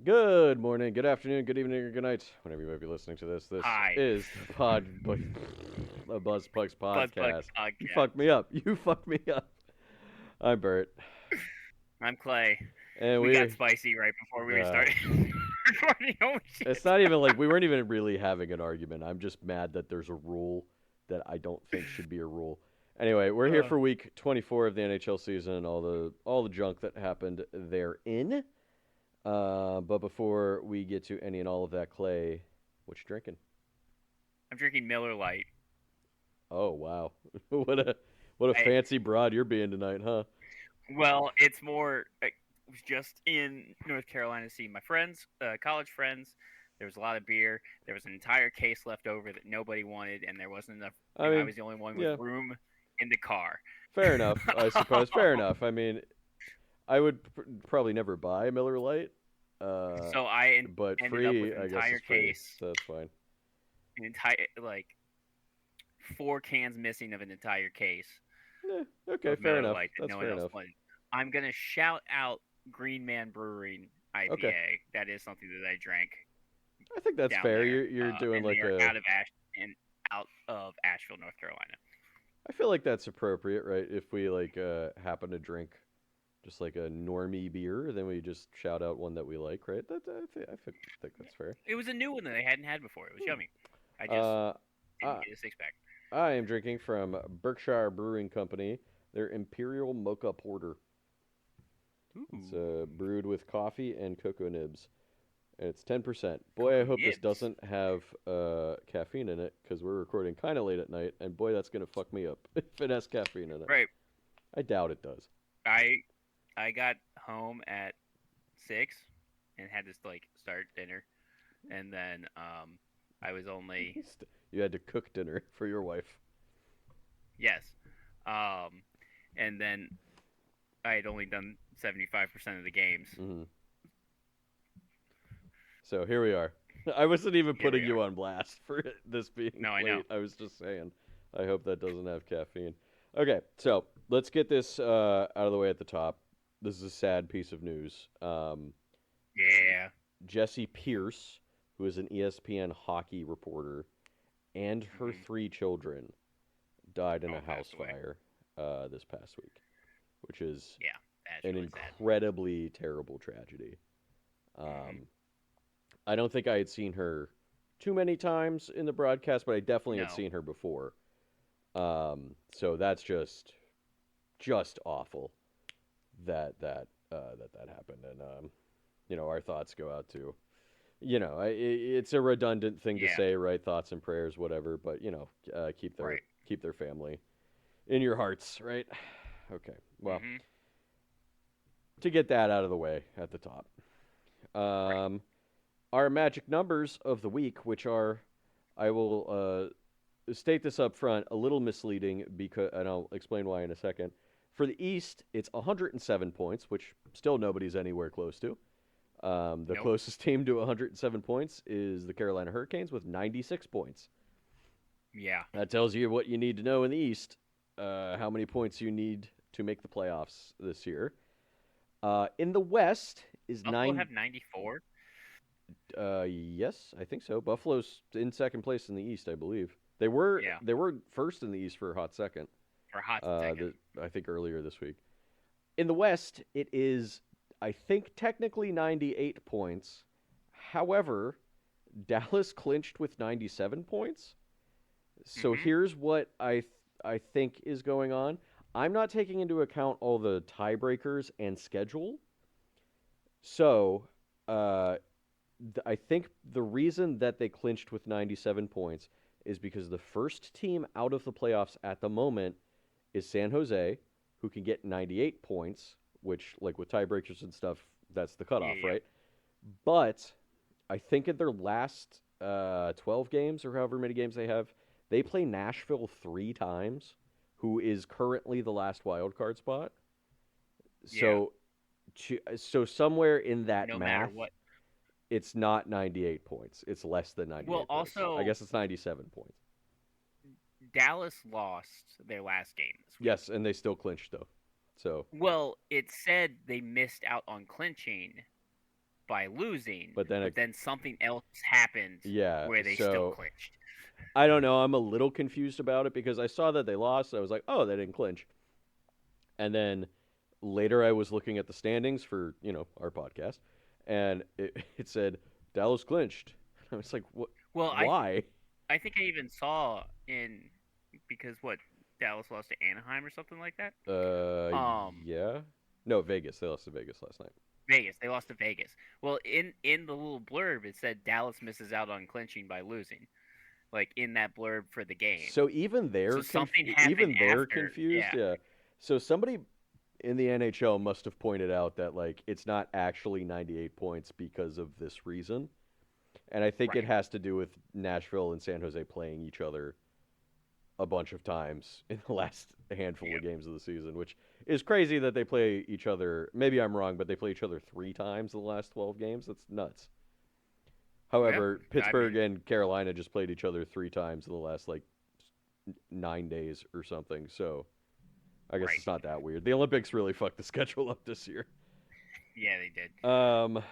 Good morning, good afternoon, good evening, or good night, whenever you might be listening to this. This Hi, is the Buzz Pucks Buzz Bugs podcast. You fucked me Podcast. up. You fucked me up. I'm Bert, I'm Clay. and We got spicy right before we uh, started recording. Oh it's shit! not even like we weren't even really having an argument. I'm just mad that there's a rule that I don't think should be a rule. Anyway, we're here Uh, for week 24 of the NHL season, all the junk that happened therein. But before we get to any and all of that, Clay, what you drinking? I'm drinking Miller Lite. Oh wow, what a I, fancy broad you're being tonight, huh? well, it's more. I was just in North Carolina seeing my friends, college friends. There was a lot of beer. There was an entire case left over that nobody wanted, and there wasn't enough. I And I mean, was the only one with yeah, room in the car. fair enough. I suppose fair enough. I mean, I would probably never buy a Miller Lite, uh, So but ended up with free, an I guess, entire is free, case, so that's fine. an entire like 4 cans missing of an entire case Okay, of fair Miller enough. Lite that That's no one fair else enough. wanted. I'm gonna shout out Green Man Brewing Okay, IPA. That is something that I drank I think that's down fair. there, You're doing and they like are a. out of Asheville, North Carolina. I feel like that's appropriate, right? If we like happen to drink just like a normie beer, then we just shout out one that we like, right? I think that's fair. It was a new one that I hadn't had before. It was Hmm. yummy. I just Uh, didn't I, get a 6 pack. I am drinking from Berkshire Brewing Company, their Imperial Mocha Porter. It's Ooh, brewed with coffee and cocoa nibs, and it's 10%. Boy, I cocoa hope this nibs. doesn't have caffeine in it because we're recording kind of late at night, and boy, that's gonna fuck me up if it has caffeine in it. Right. I doubt it does. I I got home at 6 and had to like start dinner, and then I was only You had to cook dinner for your wife. yes. Um, and then I had only done 75% of the games. Hmm. So here we are. I wasn't even Here putting we you are. on blast for this being No, I know. late. I was just saying. I hope that doesn't have caffeine. Okay, so let's get this out of the way at the top. This is a sad piece of news. Yeah. Jesse Pierce, who is an ESPN hockey reporter, and her Hmm. 3 children died in a All house passed away. fire this past week, which is Yeah, that's an really sad. incredibly terrible tragedy. Hmm. Um, I don't think I had seen her too many times in the broadcast, but I definitely had No. seen her before. So that's just awful that happened, and our thoughts go out to it's a redundant thing to Yeah. say, right? Thoughts and prayers, whatever, but Right. keep their family in your hearts, right? Okay, well, Hmm. to get that out of the way at the top, Right. um, our magic numbers of the week, which are, I will state this up front, a little misleading because, and I'll explain why in a second. For the East, it's 107 points, which still nobody's anywhere close to. The Nope. closest team to 107 points is the Carolina Hurricanes with 96 points. Yeah. That tells you what you need to know in the East, how many points you need to make the playoffs this year. In the West is Buffalo nine. have 94 Yes, I think so. Buffalo's in second place in the East, I believe. They were first in the East for a hot second. for a hot second. I think earlier this week. In the West, it is, I think, technically 98 points. However, Dallas clinched with 97 points. So Hmm. here's what I think is going on. I'm not taking into account all the tiebreakers and schedule. So uh, I think the reason that they clinched with 97 points is because the first team out of the playoffs at the moment is San Jose, who can get 98 points, which, like with tiebreakers and stuff, that's the Yeah. cutoff, Yeah. right? But I think in their last 12 games or however many games they have, they play Nashville 3 times, who is currently the last wild card spot. Yeah. So, so somewhere in that No matter math, what. it's not 98 points. It's less than Well, 98 points. I also guess it's 97 points. Dallas lost their last game this Yes, week. and they still clinched though. So, Well, it said they missed out on clinching. by losing, but then but it, then something else happened yeah. where they still So clinched. I don't know. I'm a little confused about it because I saw that they lost. I was like, oh, they didn't clinch. And then later, I was looking at the standings for our podcast, and it said Dallas clinched. I was like, what? Well, Why? I think I even saw in because what Dallas lost to Anaheim or something like that. Uh, Um, yeah. No, Vegas. They lost to Vegas last night. Vegas. They lost to Vegas. Well, in the little blurb, it said Dallas misses out on clinching by losing, like in that blurb for the game. So even So they're something happened even they're after. confused. Yeah. Yeah. So somebody in the NHL must have pointed out that like it's not actually 98 points because of this reason, and I think it Right. has to do with Nashville and San Jose playing each other a bunch of times in the last handful of Yep. games of the season, which is crazy that they play each other. Maybe I'm wrong, but they play each other 3 times in the last 12 games. That's nuts. Yeah. However, I Pittsburgh mean, and Carolina just played each other 3 times in the last like 9 days or something. So I guess right. it's not that weird. The Olympics really fucked the schedule up this year. Yeah, they did. Um,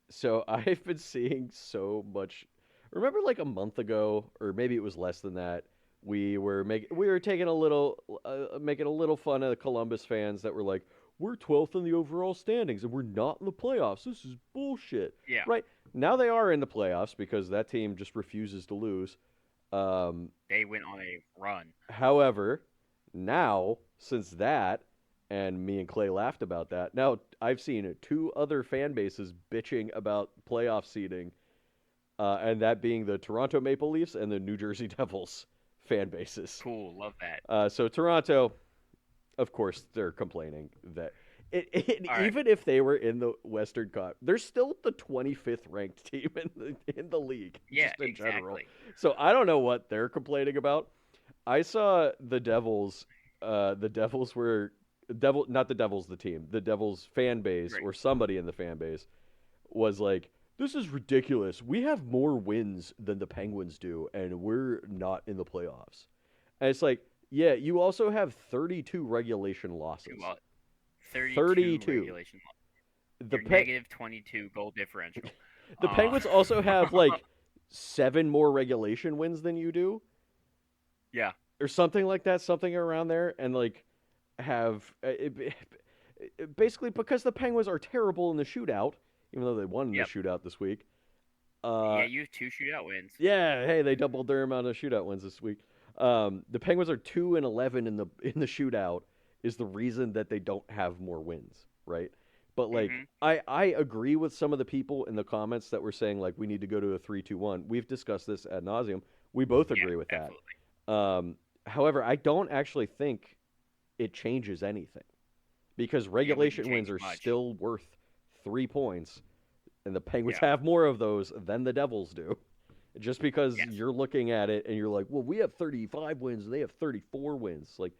so I've been seeing so much. Remember, like a month ago, or maybe it was less than that. We were taking a little making a little fun of the Columbus fans that were like, we're 12th in the overall standings and we're not in the playoffs. This is bullshit. Yeah. Right now they are in the playoffs because that team just refuses to lose. Um, They went on a run. However, now since that, and me and Clay laughed about that. Now I've seen 2 other fan bases bitching about playoff seeding, and that being the Toronto Maple Leafs and the New Jersey Devils fan bases. Cool. Love that. So Toronto, of course, they're complaining that All right. even if they were in the Western Cup, they're still the 25th ranked team in the league, Yeah. just in general. Exactly. So I don't know what they're complaining about. I saw the Devils. The Devils were not the Devils, the team. The Devils fan base Right. or somebody in the fan base was like, "This is ridiculous. We have more wins than the Penguins do, and we're not in the playoffs." And it's like, yeah, you also have 32 regulation losses. Well, 32 32. regulation. The Your Pe- negative 22 goal differential. the Uh, Penguins also have like 7 more regulation wins than you do, yeah. or something like that, something around there, and like have basically because the Penguins are terrible in the shootout, even though they won in the Yep. shootout this week. Yeah, Uh, you have 2 shootout wins. yeah, hey, they doubled their amount of shootout wins this week. The Penguins are 2-11 in the shootout is the reason that they don't have more wins, right? But like Hmm. I agree with some of the people in the comments that were saying like we need to go to a 3-2-1. We've discussed this ad nauseum. We both Yeah, agree with that. absolutely. However, I don't actually think it changes anything because It wouldn't regulation wins change are much. still worth 3 points, and the Penguins Yeah. have more of those than the Devils do. Just because Yes. you're looking at it and you're like, well, we have 35 wins and they have 34 wins. Like,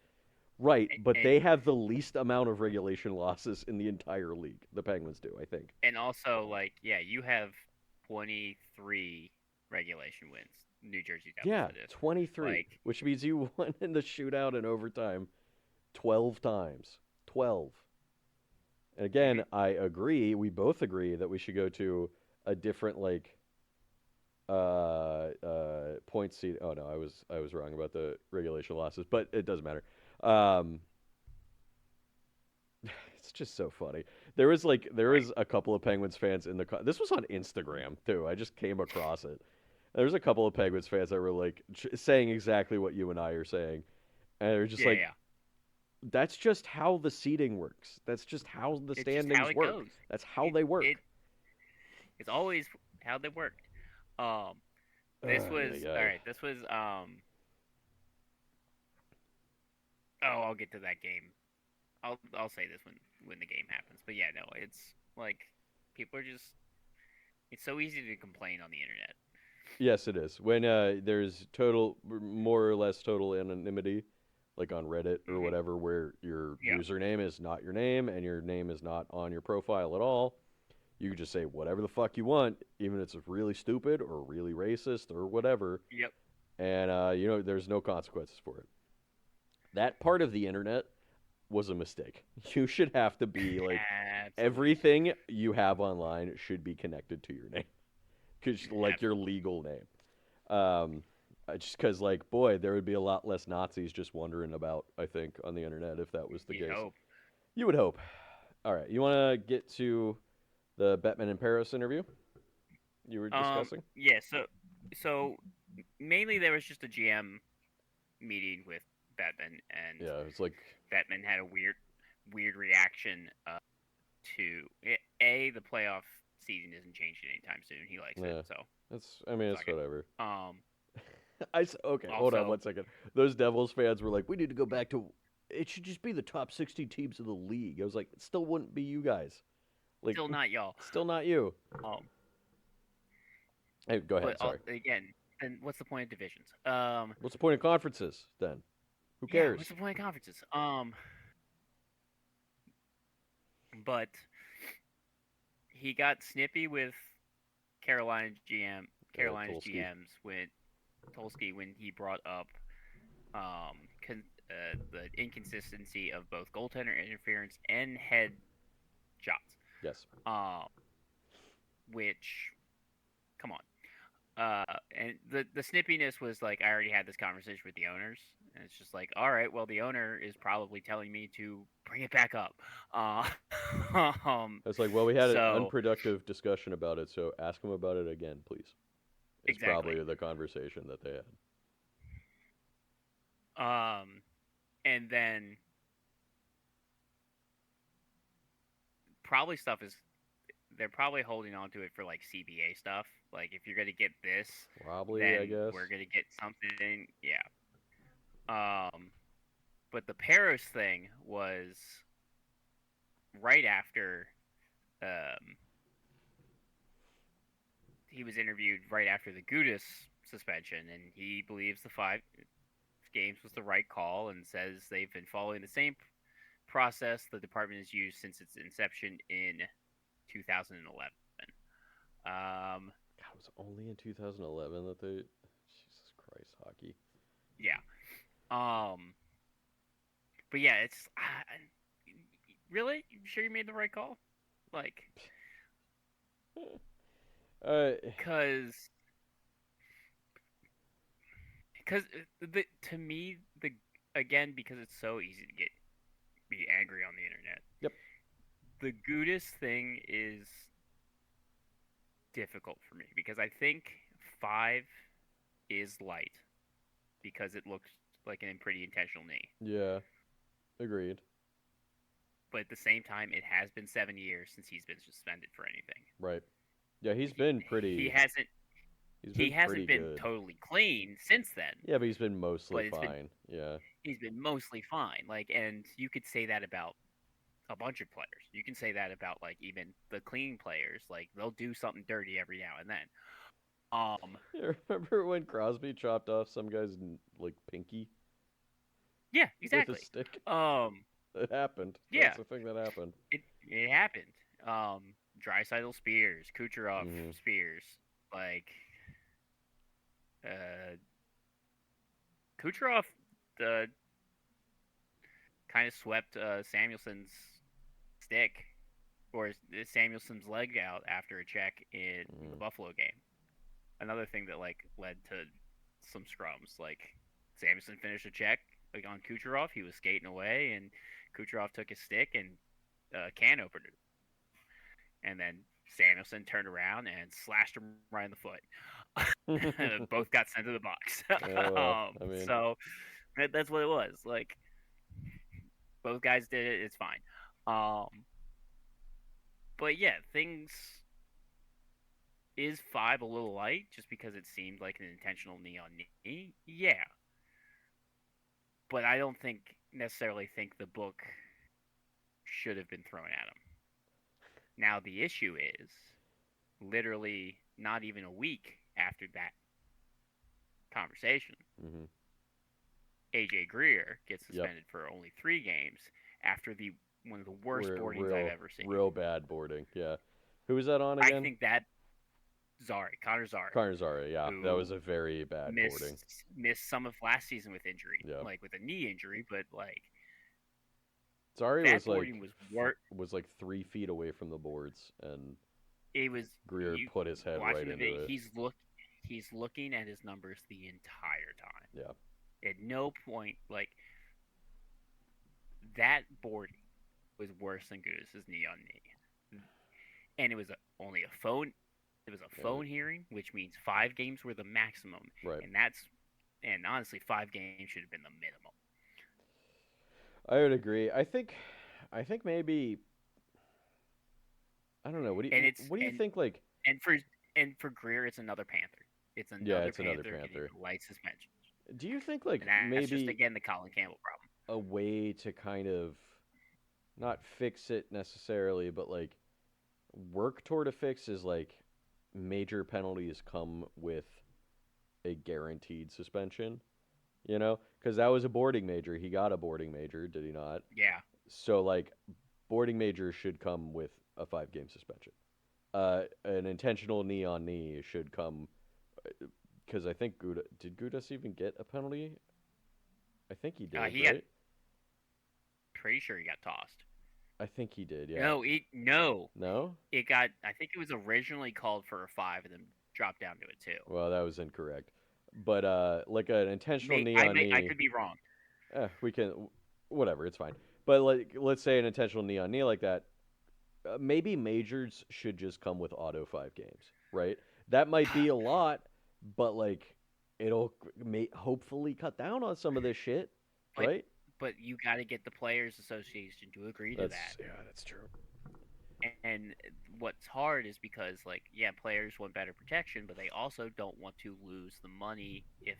right, but And they have the least amount of regulation losses in the entire league. The Penguins do, I think. and also like yeah, you have 23 regulation wins. New Jersey Devils, Yeah, that is. 23, Like which means you won in the shootout and overtime 12 times. 12. And again, mhm. I agree. We both agree that we should go to a different like point seed. Oh no, I was wrong about the regulation losses, but it doesn't matter. Um, it's just so funny. There Right. was a couple of Penguins fans in the this was on Instagram too. I just came across it. There's a couple of Penguins fans that were like saying exactly what you and I are saying, and they're just Yeah, like, yeah. that's just how the seating works. That's just how the It's just how standings it work. goes. That's how It they work. it it's always how they worked. Um this Yeah, was all yeah. right. This was oh, I'll get to that game. I'll say this when the game happens. But yeah, no, it's like people are just it's so easy to complain on the internet. Yes, it is. When there's more or less total anonymity, like on Reddit or Hmm. whatever, where your Yeah. username is not your name and your name is not on your profile at all, you can just say whatever the fuck you want, even if it's really stupid or really racist or whatever, Yep. and there's no consequences for it. That part of the internet was a mistake. You should have to be like Absolutely. everything you have online should be connected to your name, cause like your Absolutely. legal name. Um, just because like boy, there would be a lot less Nazis just wandering about. I think on the internet if that was the You'd case. hope. You would hope. All right, you want to get to the Batman in Paris interview you were discussing? Yeah. So mainly there was just a GM meeting with Batman, and Yeah, it's like Batman had a weird reaction to the playoff season isn't changing anytime soon. He likes it, yeah, so it's I mean it's fuck it. whatever. Um, Okay, hold on Also, 1 second. Those Devils fans were like, we need to go back to. It should just be the top 60 teams of the league. I was like, it still wouldn't be you guys. Like, still not y'all. still not you. Um, Hey, go but ahead. Sorry. again, then what's the point of divisions? What's the point of conferences then? Who Yeah, what's cares? the point of conferences? But he got snippy with Carolina's GM, Carolina's Tulski. GMs when Tolsky when he brought up the inconsistency of both goaltender interference and head shots. Yes. Um, which, come on. And the snippiness was like I already had this conversation with the owners, and it's just like, all right, well, the owner is probably telling me to bring it back up. Uh, It's like, well, we had an so unproductive discussion about it, so ask them about it again, please. Is exactly. probably the conversation that they had. And then probably stuff is they're probably holding on to it for like CBA stuff. Like if you're gonna get this, Probably, I then guess. we're gonna get something. Yeah. But the Paris thing was right after um, he was interviewed right after the Gudis suspension, and he believes the 5 games was the right call, and says they've been following the same process the department has used since its inception in 2011. Um, God, it was only in 2011 that they. Jesus Christ, hockey. yeah. Um, but yeah, it's really you sure you made the right call, like, Uh, cause because the to me the again because it's so easy to get be angry on the internet. yep. The Gudis thing is difficult for me because I think 5 is light because it looks like a pretty intentional knee. Yeah, agreed. But at the same time, it has been 7 years since he's been suspended for anything. Right. Yeah, he's He, been he pretty. hasn't He's he been hasn't pretty been good. totally clean since then, Yeah, but he's been mostly but it's been fine. Yeah. he's been mostly fine. Like, and you could say that about a bunch of players. You can say that about like even the clean players. Like they'll do something dirty every now and then. Um, Yeah, remember when Crosby chopped off some guy's like pinky yeah, with a exactly. stick? Um, It happened. yeah, That's the thing that happened. it happened. Draisaitl Spears, Kucherov Hmm. Spears, like uh, Kucherov, uh, kind of swept Samuelson's stick or Samuelson's leg out after a check in the Mm. Buffalo game. Another thing that like led to some scrums. Like Samuelson finished a check like on Kucherov. He was skating away, and Kucherov took his stick and can opener, and then Samuelson turned around and slashed him right in the foot. Both got sent to the box. Oh well. I mean, So that's what it was. Like both guys did it. It's fine. Um, but yeah, things is 5 a little light just because it seemed like an intentional knee on knee. Yeah, but I don't think necessarily think the book should have been thrown at him. Now the issue is literally not even a week after that conversation, hmm AJ Greer gets yep. suspended for only 3 games after the one of the worst We're boardings I've ever seen. real bad boarding. Yeah. Who was that on I again? think that Connor Zary, Carnazari. Yeah, that was who a very bad boarding. missed some of last season with injury, Yeah. like with a knee injury, but like Zari That boarding was work. was like 3 feet away from the boards, and It was Greer you put his head right watching the into video. it. He's looking at his numbers the entire time. Yeah, At no point, like, that boarding was worse than Goodis's knee on knee, and it was only a phone. It was a yeah, phone hearing, which means 5 games were the maximum, right. and honestly, 5 games should have been the minimum. I would agree. I think maybe I don't know. And it's what do you think? Like, and for and for Greer, it's another Panther. It's yeah, another it's another Panther getting Panther. a light suspension, Do you think and like that's just maybe again the Colin Campbell problem. a way to kind of not fix it necessarily, but like work toward a fix is like major penalties come with a guaranteed suspension, you know? Because that was a boarding major. He got a boarding major, did he not? Yeah, So, like, boarding majors should come with a 5 game suspension. An intentional knee on knee should come because I think Gudas even get a penalty? I think he did, he got right? pretty sure he got tossed. I think he did, yeah. No, No? it got. I think it was originally called for a 5 and then dropped down to a 2. Well, that was incorrect. But like an intentional knee on I knee, could be wrong. we can, whatever, it's fine. But like, let's say an intentional knee on knee like that, maybe majors should just come with auto 5 games, right? That might be a lot, but like, it'll hopefully cut down on some of this shit, But right? you got to get the Players Association to agree to that. That's true. And what's hard is because, like, yeah, players want better protection, but they also don't want to lose the money if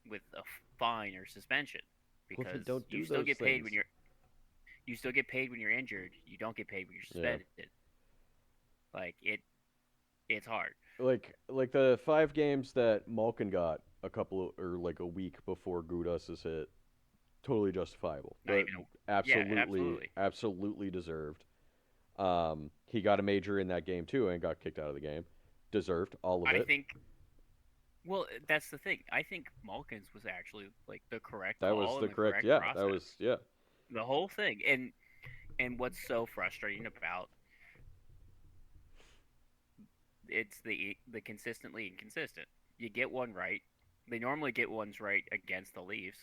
with a fine or suspension, Well, then because don't do you still those get paid when things. you're injured. You don't get paid when you're Yeah. suspended. Like it's hard. Like the 5 games that Malkin got a couple or like a week before Gudas's hit, totally justifiable. Not even yeah, absolutely. Absolutely deserved. He got a major in that game too and got kicked out of the game. Deserved all of I it. think. Well, that's the thing. I think Malkin's was actually like the correct That was call the and the correct. correct Yeah, that process. was yeah. The whole thing, and what's so frustrating about it's the consistently inconsistent. You get one right. They normally get ones right against the Leafs.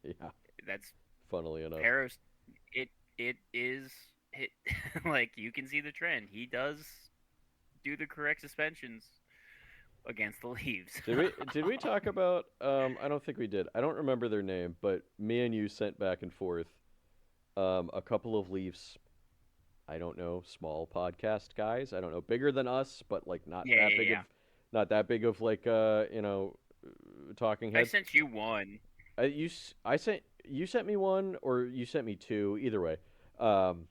Yeah. That's Funnily enough. Paris. It is it, like you can see the trend. He does do the correct suspensions against the Leaves. Did we talk about I don't think we did. I don't remember their name, but me and you sent back and forth a couple of Leafs, I don't know, small podcast guys. I don't know, bigger than us, but like Yeah. not that big of like talking I heads. sent you one. I sent you sent me one or you sent me two, either way. Um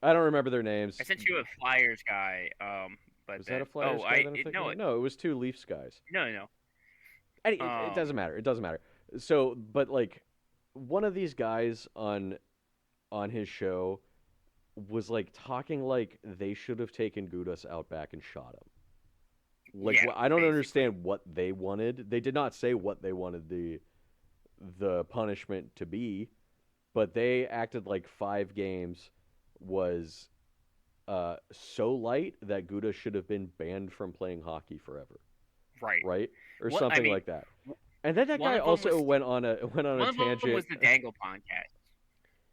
I don't remember their names. I sent you a Flyers guy. But Was that then a Flyers guy that I'm thinking no of? No, it was two Leafs guys. no. It doesn't matter. It doesn't matter. So, but like one of these guys on his show was like talking like they should have taken Gudas out back and shot him. Like Yeah, I don't basically. understand what they wanted. They did not say what they wanted the punishment to be, but they acted like 5 games was so light that Gudas should have been banned from playing hockey forever, Right. right? Or What I something mean, like that. And then that one guy of them also was went on a one of them was tangent. the Dangle podcast.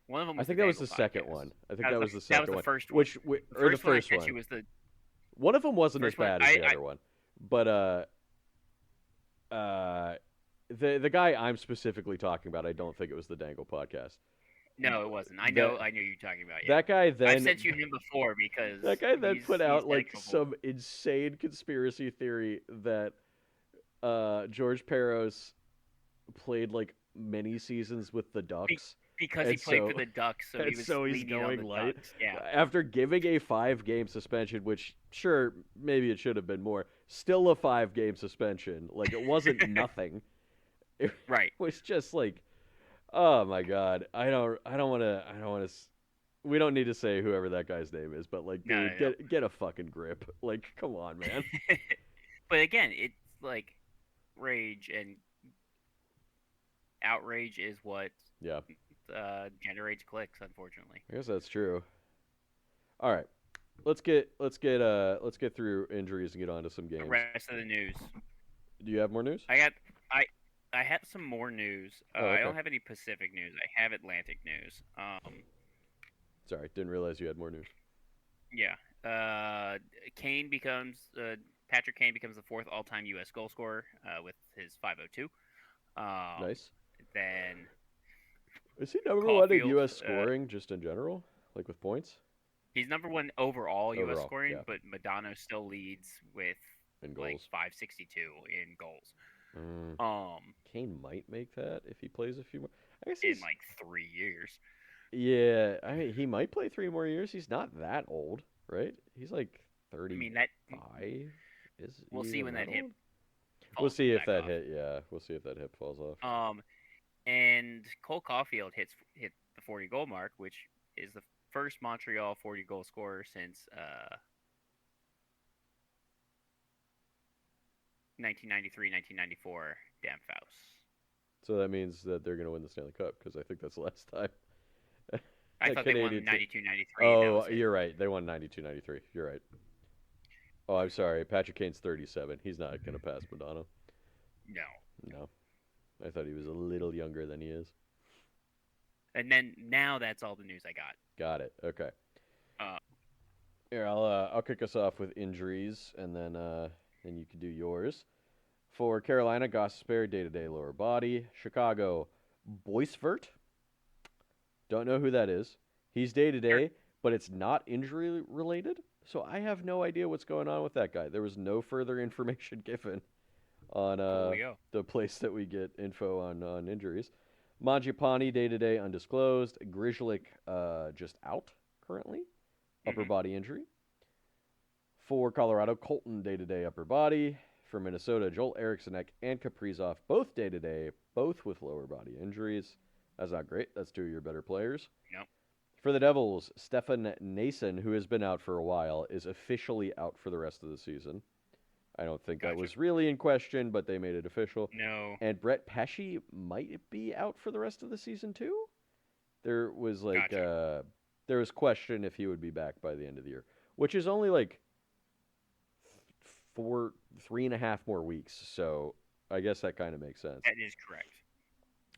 One of them I was the think that was Dangle the second podcast. one. I think that was the That was second the one. first one. Which The or the first one I first sent you one. was the One of them wasn't as first one. bad as the other one, but the guy I'm specifically talking about, I don't think it was the Dangle podcast. No, it wasn't. I That know who you're talking about. Yeah, that guy I've then sent you him before because that guy then put he's out like technical. some insane conspiracy theory that George Peros played like many seasons with the Ducks. Because And he played so, for the Ducks, so and he was so he's leaning on going the light. Ducks. Yeah, After giving a 5 game suspension, which sure maybe it should have been more, still a 5 game suspension. Like it wasn't nothing. It right. was just like, oh my god, I don't want to. We don't need to say whoever that guy's name is, but like, No, dude, no. get a fucking grip. Like, come on, man. But again, it's like rage and outrage is what Yeah, generates clicks, unfortunately. I guess that's true. All right, let's get through injuries and get on to some The games. rest of the news. Do you have more news? I got I I have some more news. Oh, I okay. don't have any Pacific news. I have Atlantic news. Sorry, didn't realize you had more news. Yeah. Kane becomes Patrick Kane becomes the fourth all-time U.S. goal scorer with his 502. Nice. Then Is he number one in Caulfield. U.S. scoring just in general, like with points? He's number one overall U.S. Overall, scoring, yeah, but Madonna still leads with in like goals. 562 in goals. Mm, Um, Kane might make that if he plays a few more. I guess in he's like 3 years. yeah. I mean, he might play 3 more years. He's not that old, right? He's like I mean that 35. Is he we'll see even when that that hip old? We'll falls see if back that off. hit. Yeah, we'll see if that hip falls off. And Cole Caulfield hit the 40 goal mark, which is the first Montreal 40 goal scorer since 1993, 1994 Damn Faust. So that means that they're gonna win the Stanley Cup because I think that's the last time I a thought they won Canadian team. 92, 93, and that Oh, was it. you're right. They won 92, 93. You're right. Oh, I'm sorry. Patrick Kane's 37. He's not gonna pass Madonna. No. No, I thought he was a little younger than he is. And then now that's all the news I got. Got it. Okay. Uh, Here, I'll kick us off with injuries, and then you can do yours. For Carolina, Gosper day to day lower body. Chicago, Boisvert. Don't know who that is. He's day to sure. day, but it's not injury related. So I have no idea what's going on with that guy. There was no further information given on Coolio. the place that we get info on injuries. Mangiapane day to day undisclosed. Grishlik just out currently, upper Mm-hmm. body injury. For Colorado, Colton day to day upper body. For Minnesota, Joel Eriksson and Kaprizov both day to day, both with lower body injuries. That's not great. That's two of your better players. Yep. For the Devils, Stefan Nason, who has been out for a while, is officially out for the rest of the season. I don't think that Gotcha. was really in question, but they made it official. No. And Brett Pesce might be out for the rest of the season too. There was Gotcha. there was question if he would be back by the end of the year, which is only like 3.5 more weeks. So I guess that kind of makes sense. That is correct.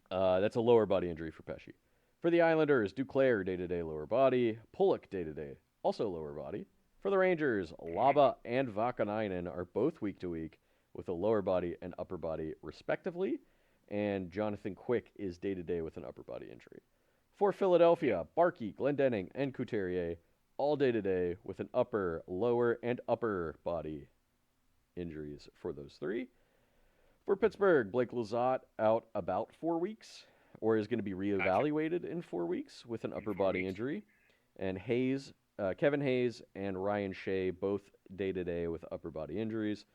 That's a lower body injury for Pesce. For the Islanders, Duclair day to day lower body, Pulock day to day also lower body. For the Rangers, Mm-hmm. Laba and Vakanainen are both week to week with a lower body and upper body respectively, and Jonathan Quick is day to day with an upper body injury. For Yep. Philadelphia, Barkey, Glendening, and Couturier all day to day with an upper, lower, and upper body injuries for those three. For Pittsburgh, Blake Lizotte out about 4 weeks, or is going to be Gotcha. reevaluated in 4 weeks with an In upper 4 weeks. body injury. And Kevin Hayes, and Ryan Shea both day to day with upper body injuries.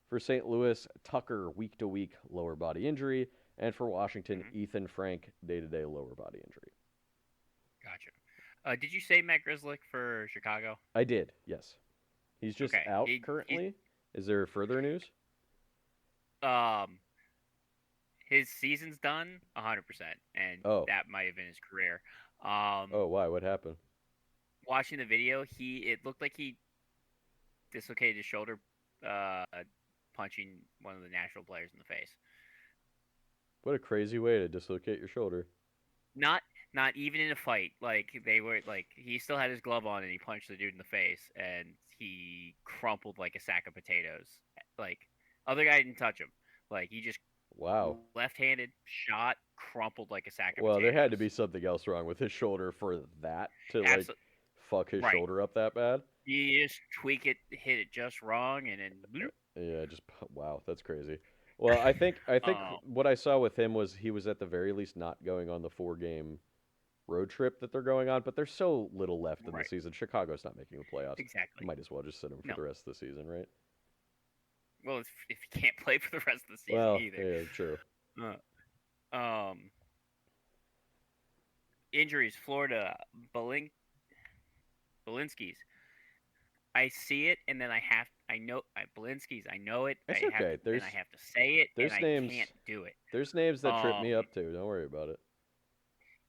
For St. Louis, Tucker week to week lower body injury, and for Washington, Mm-hmm. Ethan Frank day to day lower body injury. Gotcha. Did you say Matt Grizzlick for Chicago? I did, yes. He's just Okay. out He currently. Is there further news? um his season's done 100%, and Oh, that might have been his career. Um, oh, why? What happened? watching the video, it looked like he dislocated his shoulder, uh, punching one of the Nashville players in the face. What a crazy way to dislocate your shoulder. Not not even in a fight. Like they were like he still had his glove on and he punched the dude in the face and he crumpled like a sack of potatoes. Like other guy didn't touch him. Like he just Wow. left-handed shot, crumpled like a sack of Well, there had to potatoes. be something else wrong with his shoulder for that to like Absolutely fuck his right. shoulder up that bad. You just tweak it, hit it just wrong, and then bloop. Yeah, just wow, that's crazy. Well, I think um, what I saw with him was he was at the very least not going on the 4 game road trip that they're going on, but there's so little left in the right, season. Chicago's not making the playoffs. exactly. Might as well just sit him for No, the rest of the season, right? well, if you can't play for the rest of the season Well, either. yeah, true. Um, injuries, Florida, Balinskis. I see it, and then I know, Balinskis. I know it. It's I have okay. to, then I have to say it, and There's I names can't do it. there's names that trip Um, me up too. Don't worry about it.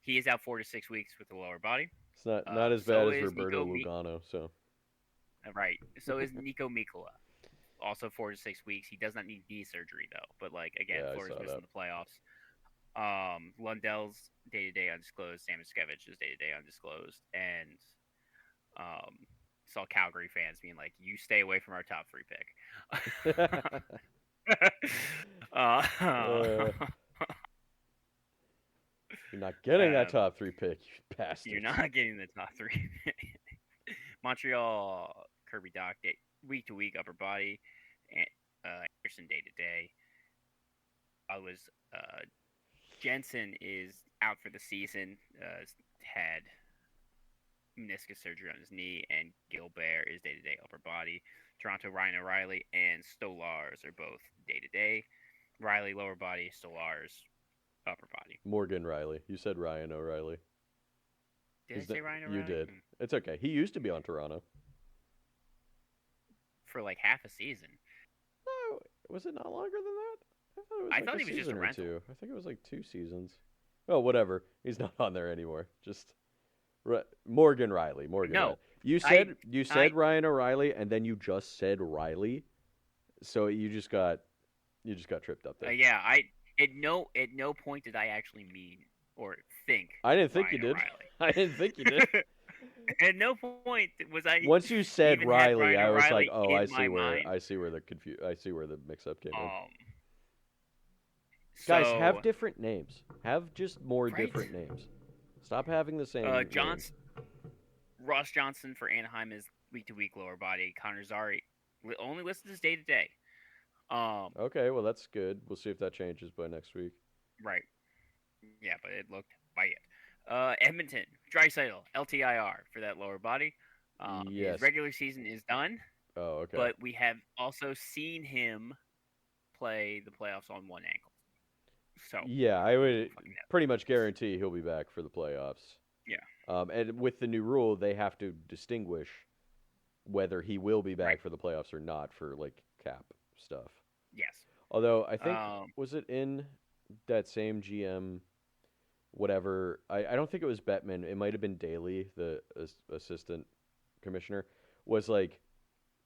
He is out 4 to 6 weeks with the lower body. It's not as bad So as is Roberto Lugano. So right. So is Nico Mikula. Also 4 to 6 weeks. He does not need knee surgery though. But like again, yeah, I Florida's saw missing that. the playoffs. Lundell's day to day undisclosed. Sam Skevich is day to day undisclosed. And um, saw Calgary fans being like, "You stay away from our top three pick." uh, uh, you're not getting that um, top 3 pick, you you're bastards. not getting the top three. Montreal Kirby Doc day, week to week upper body, and Anderson day to day. I was Jensen is out for the season. Had meniscus surgery on his knee, and Gilbert is day to day upper body. Toronto Ryan O'Reilly and Stolars are both day to day. Riley lower body, Stolars upper body. Morgan Riley. You said Ryan O'Reilly. Did I say Ryan You O'Reilly? did. It's okay. He used to be on Toronto. For like half a season. No, was it not longer than that? I thought it was I like thought a he was just season a or rental. two. I think it was like 2 seasons. Oh, whatever. He's not on there anymore. Just Morgan Riley. Morgan Riley. No, I You I said Ryan O'Reilly, and then you just said Riley. So you just got tripped up there. yeah, I at no point did I actually mean or think I didn't think you Ryan did. O'Reilly. I didn't think you did. At no point was I Once you said even had Riley, Ryan I was like, O'Reilly "Oh, in my mind. I see where the mix-up came in." Um, Guys, have so different names. Have just more right, different names. Stop having the same name. Ross Johnson for Anaheim is week to week lower body. Connor Zari only listed as day to day. Okay, well that's good. We'll see if that changes by next week. Right, yeah, but it looked by it. Edmonton Draisaitl LTIR for that lower body. His Yes. regular season is done, Oh, okay. but we have also seen him play the playoffs on one ankle. So Yeah, I who would fucking pretty much guarantee he'll be back for the playoffs. knows? Yeah, And with the new rule, they have to distinguish whether he will be back right. for the playoffs or not for like cap stuff. Yes. Although I think Um, was it in that same GM whatever I don't think it was Bettman. It might have been Daly, the assistant commissioner, was like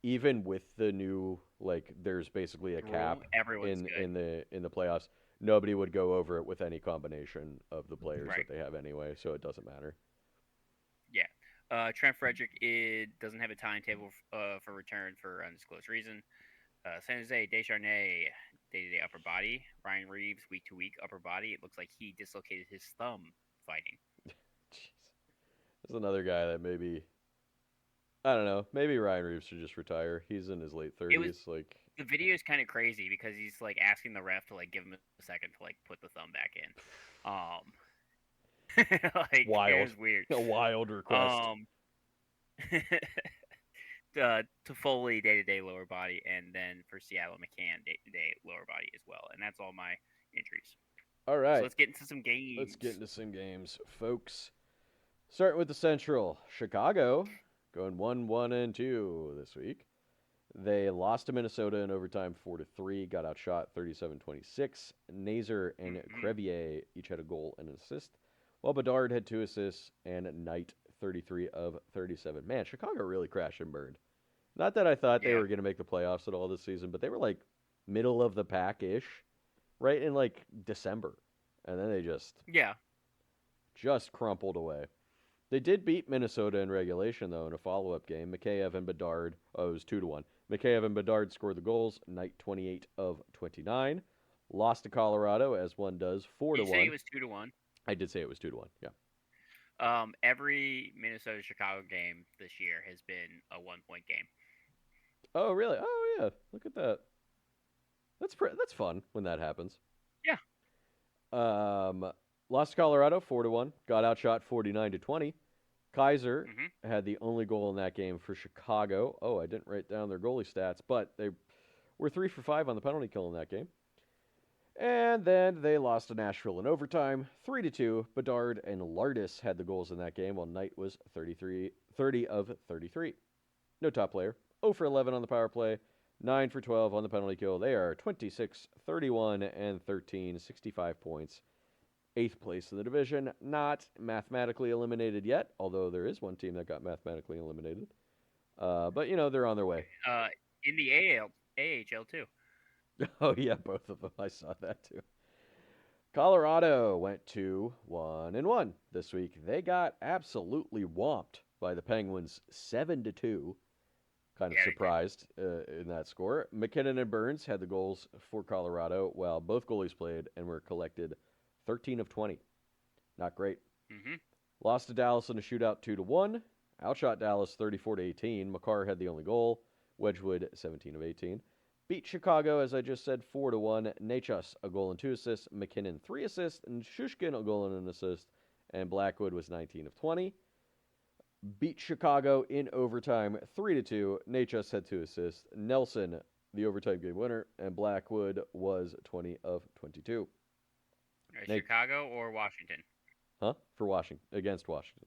even with the new like there's basically a rule. cap Everyone's good. in the playoffs. Nobody would go over it with any combination of the players Right. that they have anyway, so it doesn't matter. Yeah. Trent Frederick doesn't have a timetable for return for undisclosed reason. San Jose Descharnay day to day upper body. Ryan Reeves week to week upper body. It looks like he dislocated his thumb fighting. Jeez. There's another guy that maybe I don't know. Maybe Ryan Reeves should just retire. He's in his late It was 30s. Like, the video is kind of crazy because he's like asking the ref to like give him a second to like put the thumb back in. Like it wild, was weird. a wild request. Um, Toffoli day to day lower body, and then for Seattle McCann day to day lower body as well, and that's all my injuries. All So right, let's get into some games. let's get into some games, folks. Starting with the Central, Chicago going 1-1-2 this week. They lost to Minnesota in overtime 4-3, got outshot 37-26. Nazer and Crevier each had a goal and an assist, while Bedard had 2 assists and Knight 33 of 37. Man, Chicago really crashed and burned. Not that I thought they Yeah, were going to make the playoffs at all this season, but they were like middle of the pack ish, right in like December, and then they yeah. just crumpled away. They did beat Minnesota in regulation, though, in a follow-up game. Mikheyev and Bedard, it was 2-1. Mikheyev and Bedard scored the goals. Knight 28 of 29. Lost to Colorado, as one does, 4 to You say it 1. was 2-1. I did say it was 2-1. Yeah. Every Minnesota Chicago game this year has been a 1 point game. Oh, really? Oh, yeah. Look at that. That's fun when that happens. Yeah. Lost to Colorado 4 to 1. Got outshot 49 to 20. Kaiser Mm-hmm. had the only goal in that game for Chicago. Oh, I didn't write down their goalie stats, but they were 3 for 5 on the penalty kill in that game. And then they lost to Nashville in overtime, 3 to 2. Bedard and Lardis had the goals in that game, while Knight was 30 of 33. No top player. 0 for 11 on the power play, 9 for 12 on the penalty kill. They are 26, 31, and 13, 65 points. 8th place in the division. Not mathematically eliminated yet, although there is one team that got mathematically eliminated. But, they're on their way. Uh, in the AHL too. Oh, yeah, both of them. I saw that too. Colorado went to 1-1 this week. They got absolutely whomped by the Penguins 7-2. Kind of Yeah, they did. surprised in that score. McKinnon and Burns had the goals for Colorado, while both goalies played and were collected 13 of 20. Not great. Mm-hmm. Lost to Dallas in a shootout 2-1. Outshot Dallas 34-18. Makar had the only goal. Wedgwood 17 of 18. Beat Chicago, as I just said, 4-1. Nachos a goal and 2 assists. McKinnon 3 assists, and Shushkin a goal and an assist. And Blackwood was 19 of 20. Beat Chicago in overtime 3-2. Nachos had 2 assists. Nelson, the overtime game winner, and Blackwood was 20 of 22. Chicago or Washington? Huh? For Washington. Against Washington.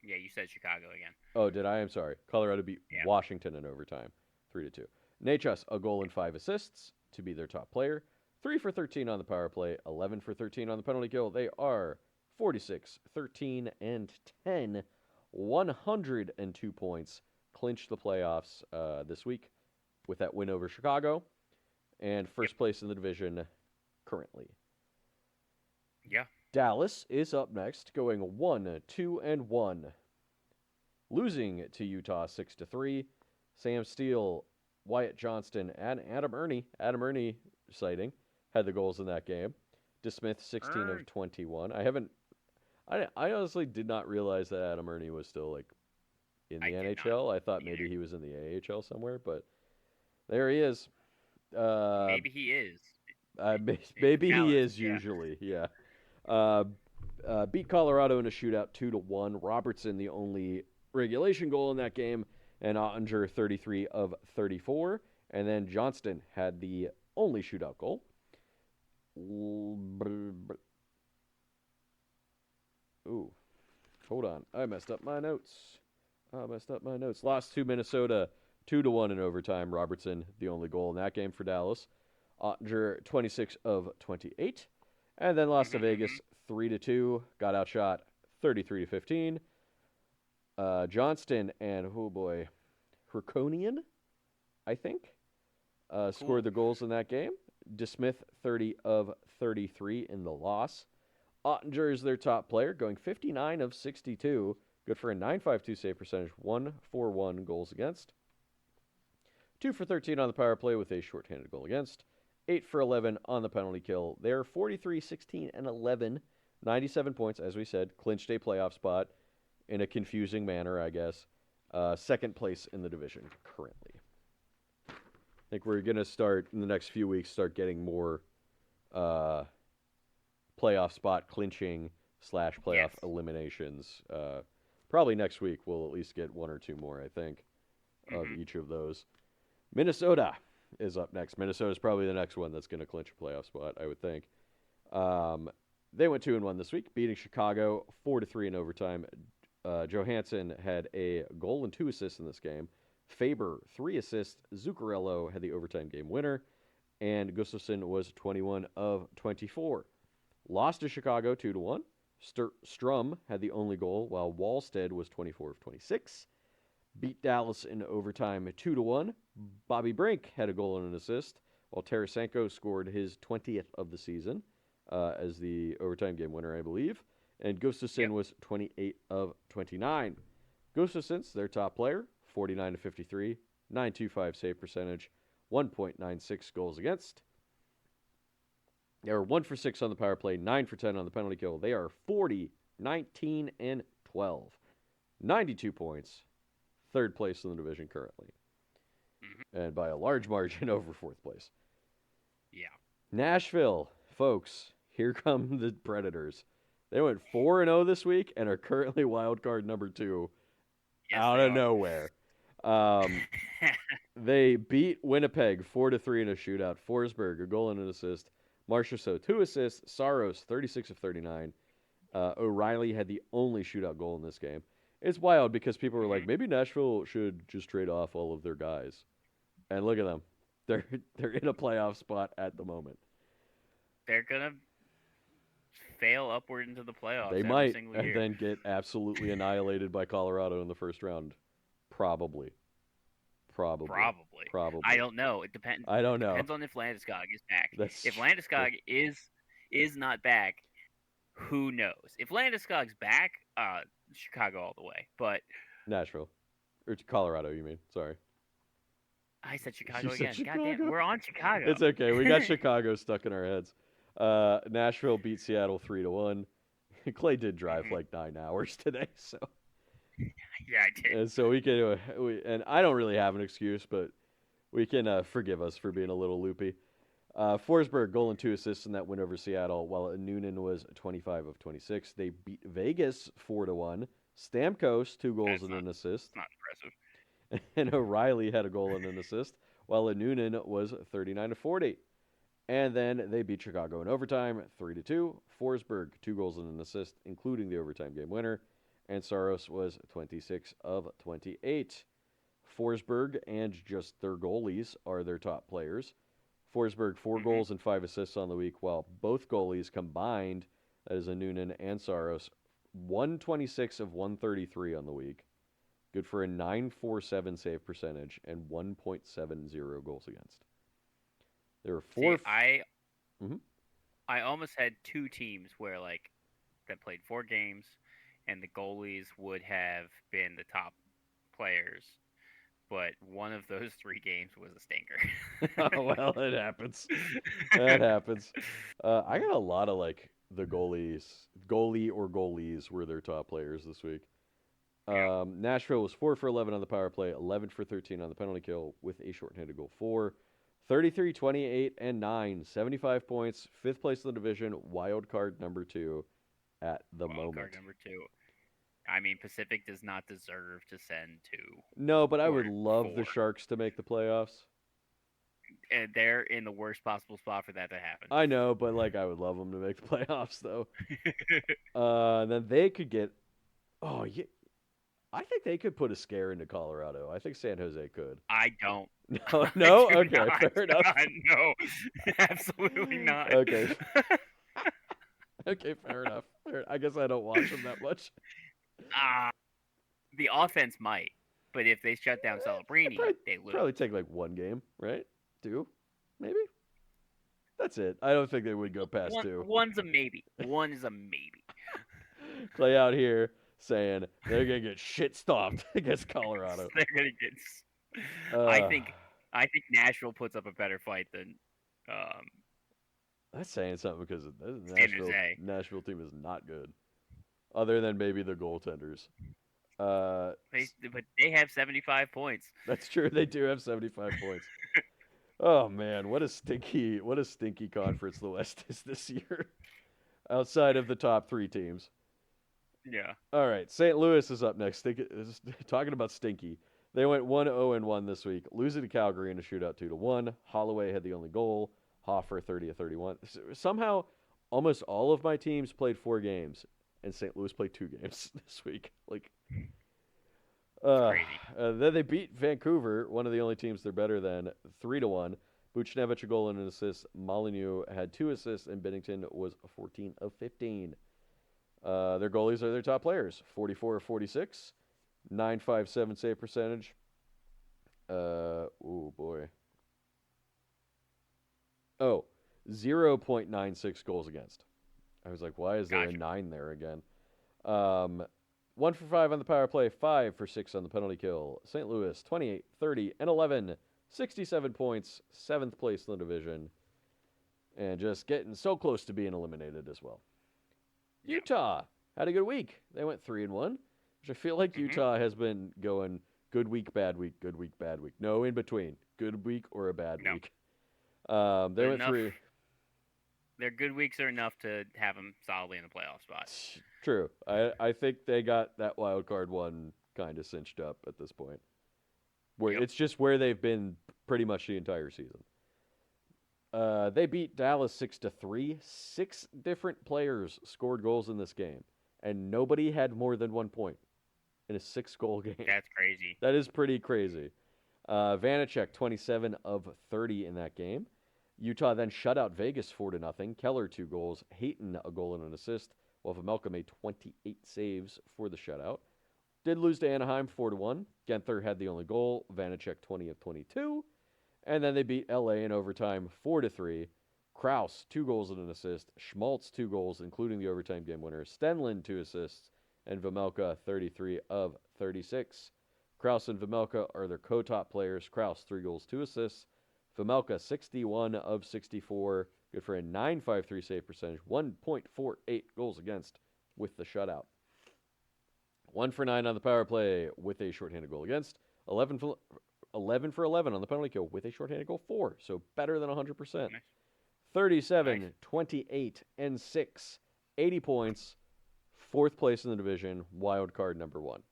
Yeah, you said Chicago again. Oh, did I? I'm sorry. Colorado beat Yeah. Washington in overtime 3-2. Nachos, a goal and 5 assists to be their top player. 3 for 13 on the power play, 11 for 13 on the penalty kill. They are 46, 13, and 10. 102 points. Clinched the playoffs this week with that win over Chicago. And first place in the division currently. Yeah. Dallas is up next, going 1-2-1. Losing to Utah 6-3. Sam Steele, Wyatt Johnston, and Adam Ernie sighting, had the goals in that game. DeSmith 16 of 21. I honestly did not realize that Adam Ernie was still like in the NHL. I thought maybe he was in the AHL somewhere, but there he is. Maybe he is. Maybe he is Yeah. usually, yeah. Beat Colorado in a shootout 2-1. Robertson the only regulation goal in that game, and Ottinger 33 of 34. And then Johnston had the only shootout goal. Ooh, hold on. I messed up my notes. Lost to Minnesota 2-1 in overtime. Robertson, the only goal in that game for Dallas. Ottinger, 26 of 28. And then lost to Vegas 3-2. Got outshot 33-15. Johnston and, oh boy, Herconian, I think, scored the goals in that game. DeSmith, 30 of 33 in the loss. Ottinger is their top player, going 59 of 62. Good for a .952 save percentage, 1-4-1 goals against. 2 for 13 on the power play with a shorthanded goal against. 8 for 11 on the penalty kill. They're 43, 16, and 11. 97 points, as we said. Clinched a playoff spot in a confusing manner, I guess. Second place in the division currently. I think we're going to start, in the next few weeks, start getting more playoff spot clinching / playoff eliminations. Probably next week we'll at least get one or two more, I think, of each of those. Minnesota is up next. Minnesota's probably the next one that's going to clinch a playoff spot, I would think. They went 2-1 this week, beating Chicago 4-3 in overtime. Johansson had a goal and 2 assists in this game. Faber, 3 assists. Zuccarello had the overtime game winner. And Gustafsson was 21 of 24. Lost to Chicago 2-1. Strum had the only goal, while Wallstead was 24 of 26. Beat Dallas in overtime 2-1. Bobby Brink had a goal and an assist, while Tarasenko scored his 20th of the season as the overtime game winner, I believe. And Gustafsson was 28 of 29. Gustafsson's their top player, 49 of 53, .925 save percentage, 1.96 goals against. They are 1 for 6 on the power play, 9 for 10 on the penalty kill. They are 40, 19, and 12. 92 points. Third place in the division currently. And by a large margin over fourth place. Yeah. Nashville, folks, here come the Predators. They went 4-0 this week and are currently wild card number 2 out of nowhere. They beat Winnipeg 4-3 in a shootout. Forsberg, a goal and an assist. Marchessault, 2 assists. Saros, 36 of 39. O'Reilly had the only shootout goal in this game. It's wild because people were like, maybe Nashville should just trade off all of their guys. And look at them. They're in a playoff spot at the moment. They're going to fail upward into the They playoffs every might, single and year. then get absolutely annihilated by Colorado in the first round. Probably. Probably. Probably. I Probably. don't know. It depends. I don't know. Depends on if Landeskog is back. That's If true. Landeskog is not back, who knows? If Landeskog's back, Chicago all the way. But Nashville. Or Colorado, you mean. Sorry. I said You Chicago said again. God damn, Chicago. we're on Chicago. It's okay. We got Chicago stuck in our heads. Nashville beat Seattle 3-1. Clay did drive Hmm. like 9 hours today, so Yeah, I did. and so we can and I don't really have an excuse, but we can forgive us for being a little loopy. Forsberg goal and 2 assists in that win over Seattle, while Noonan was 25 of 26. They beat Vegas 4-1. Stamkos 2 goals That's and not an assist, not impressive. and O'Reilly had a goal and an assist, while Noonan was 39 to 40. And then they beat Chicago in overtime 3-2. Forsberg 2 goals and an assist, including the overtime game winner, and Saros was 26 of 28. Forsberg and just their goalies are their top players. Forsberg 4 goals Hmm. and 5 assists on the week, while both goalies combined, that is a Noonan and Saros, 126 of 133 on the week. Good for a 947 save percentage and 1.70 goals against. There were See, four. Mhm. I almost had two teams where like that played 4 games, and the goalies would have been the top players, but one of those 3 games was a stinker. Oh, well, it happens. That happens. I got a lot of like the goalie or goalies were their top players this week. Yeah. Nashville was 4 for 11 on the power play, 11 for 13 on the penalty kill with a shorthanded goal for 33, 28, and 9, 75 points, fifth place in the division, wild card number 2 at the Wild card moment. number 2. I mean, Pacific does not deserve to send 2 No, but I or would love the 4. Sharks to make the playoffs. And they're in the worst possible spot for that to happen. I know, but like I would love them to make the playoffs though. Then they could get. Oh yeah, I think they could put a scare into Colorado. I think San Jose could. I don't. No, I no, do okay, not. fair enough. No, absolutely not. Okay, okay, fair enough. I guess I don't watch them that much. uh, the offense might, but if they shut down It'd Celebrini, probably, they lose. probably take like one game, right? Two, maybe. That's it. I don't think they would go past two. One's a maybe. One is a maybe. Clay out here saying they're gonna get shit stomped against Colorado. They're gonna get. I Uh, think. I think Nashville puts up a better fight than that's saying something because the San Jose. Nashville team is not good, other than maybe the goaltenders. But they have 75 points. That's true. They do have 75 points. Oh man, what a stinky conference the West is this year. Outside of the top 3 teams. Yeah. All right, St. Louis is up next. Talking about stinky. They went 1-0-1 this week, losing to Calgary in a shootout 2-1. Holloway had the only goal. Hoffer 30 of 31. Somehow, almost all of my teams played 4 games, and St. Louis played 2 games this week. Like, Crazy. then they beat Vancouver, one of the only teams they're better than, 3-1. Buchnevich a goal and an assist. Molyneux had 2 assists, and Bennington was 14 of 15. Their goalies are their top players, 44 of 46, 957 save percentage. Oh boy. Oh, 0.96 goals against. I was like, why is there a Gotcha. 9 there again? 1 for 5 on the power play, 5 for 6 on the penalty kill. St. Louis, 28, 30, and 11, 67 points, 7th place in the division, and just getting so close to being eliminated as well. Yeah. Utah had a good week. They went 3-1, which I feel like Utah has been going good week, bad week, good week, bad week. No in between. Good week or a bad No. week. They went enough. 3. Their good weeks are enough to have them solidly in the playoff spot. True. I think they got that wild card one kind of cinched up at this point. Where Yep. it's just where they've been pretty much the entire season. They beat Dallas 6-3. 6 different players scored goals in this game, and nobody had more than 1 point in a 6-goal game. That's crazy. That is pretty crazy. Vanacek 27 of 30 in that game. Utah then shut out Vegas 4-0. Keller 2 goals, Hayton a goal and an assist, while Vemelka made 28 saves for the shutout. Did lose to Anaheim 4-1. Genther had the only goal. Vanacek 20 of 22. And then they beat LA in overtime 4-3. Kraus 2 goals and an assist. Schmaltz 2 goals, including the overtime game winner. Stenlund 2 assists. And Vemelka 33 of 36. Kraus and Vemelka are their co-top players. Kraus 3 goals, 2 assists. Vemelka 61 of 64. Good for a 9.53 save percentage. 1.48 goals against with the shutout. 1 for 9 on the power play with a shorthanded goal against. 11 for 11 on the penalty kill with a shorthanded goal for. So better than 100%. Nice. 37, Nice. 28, and 6. 80 points. Fourth place in the division. Wild card number 1.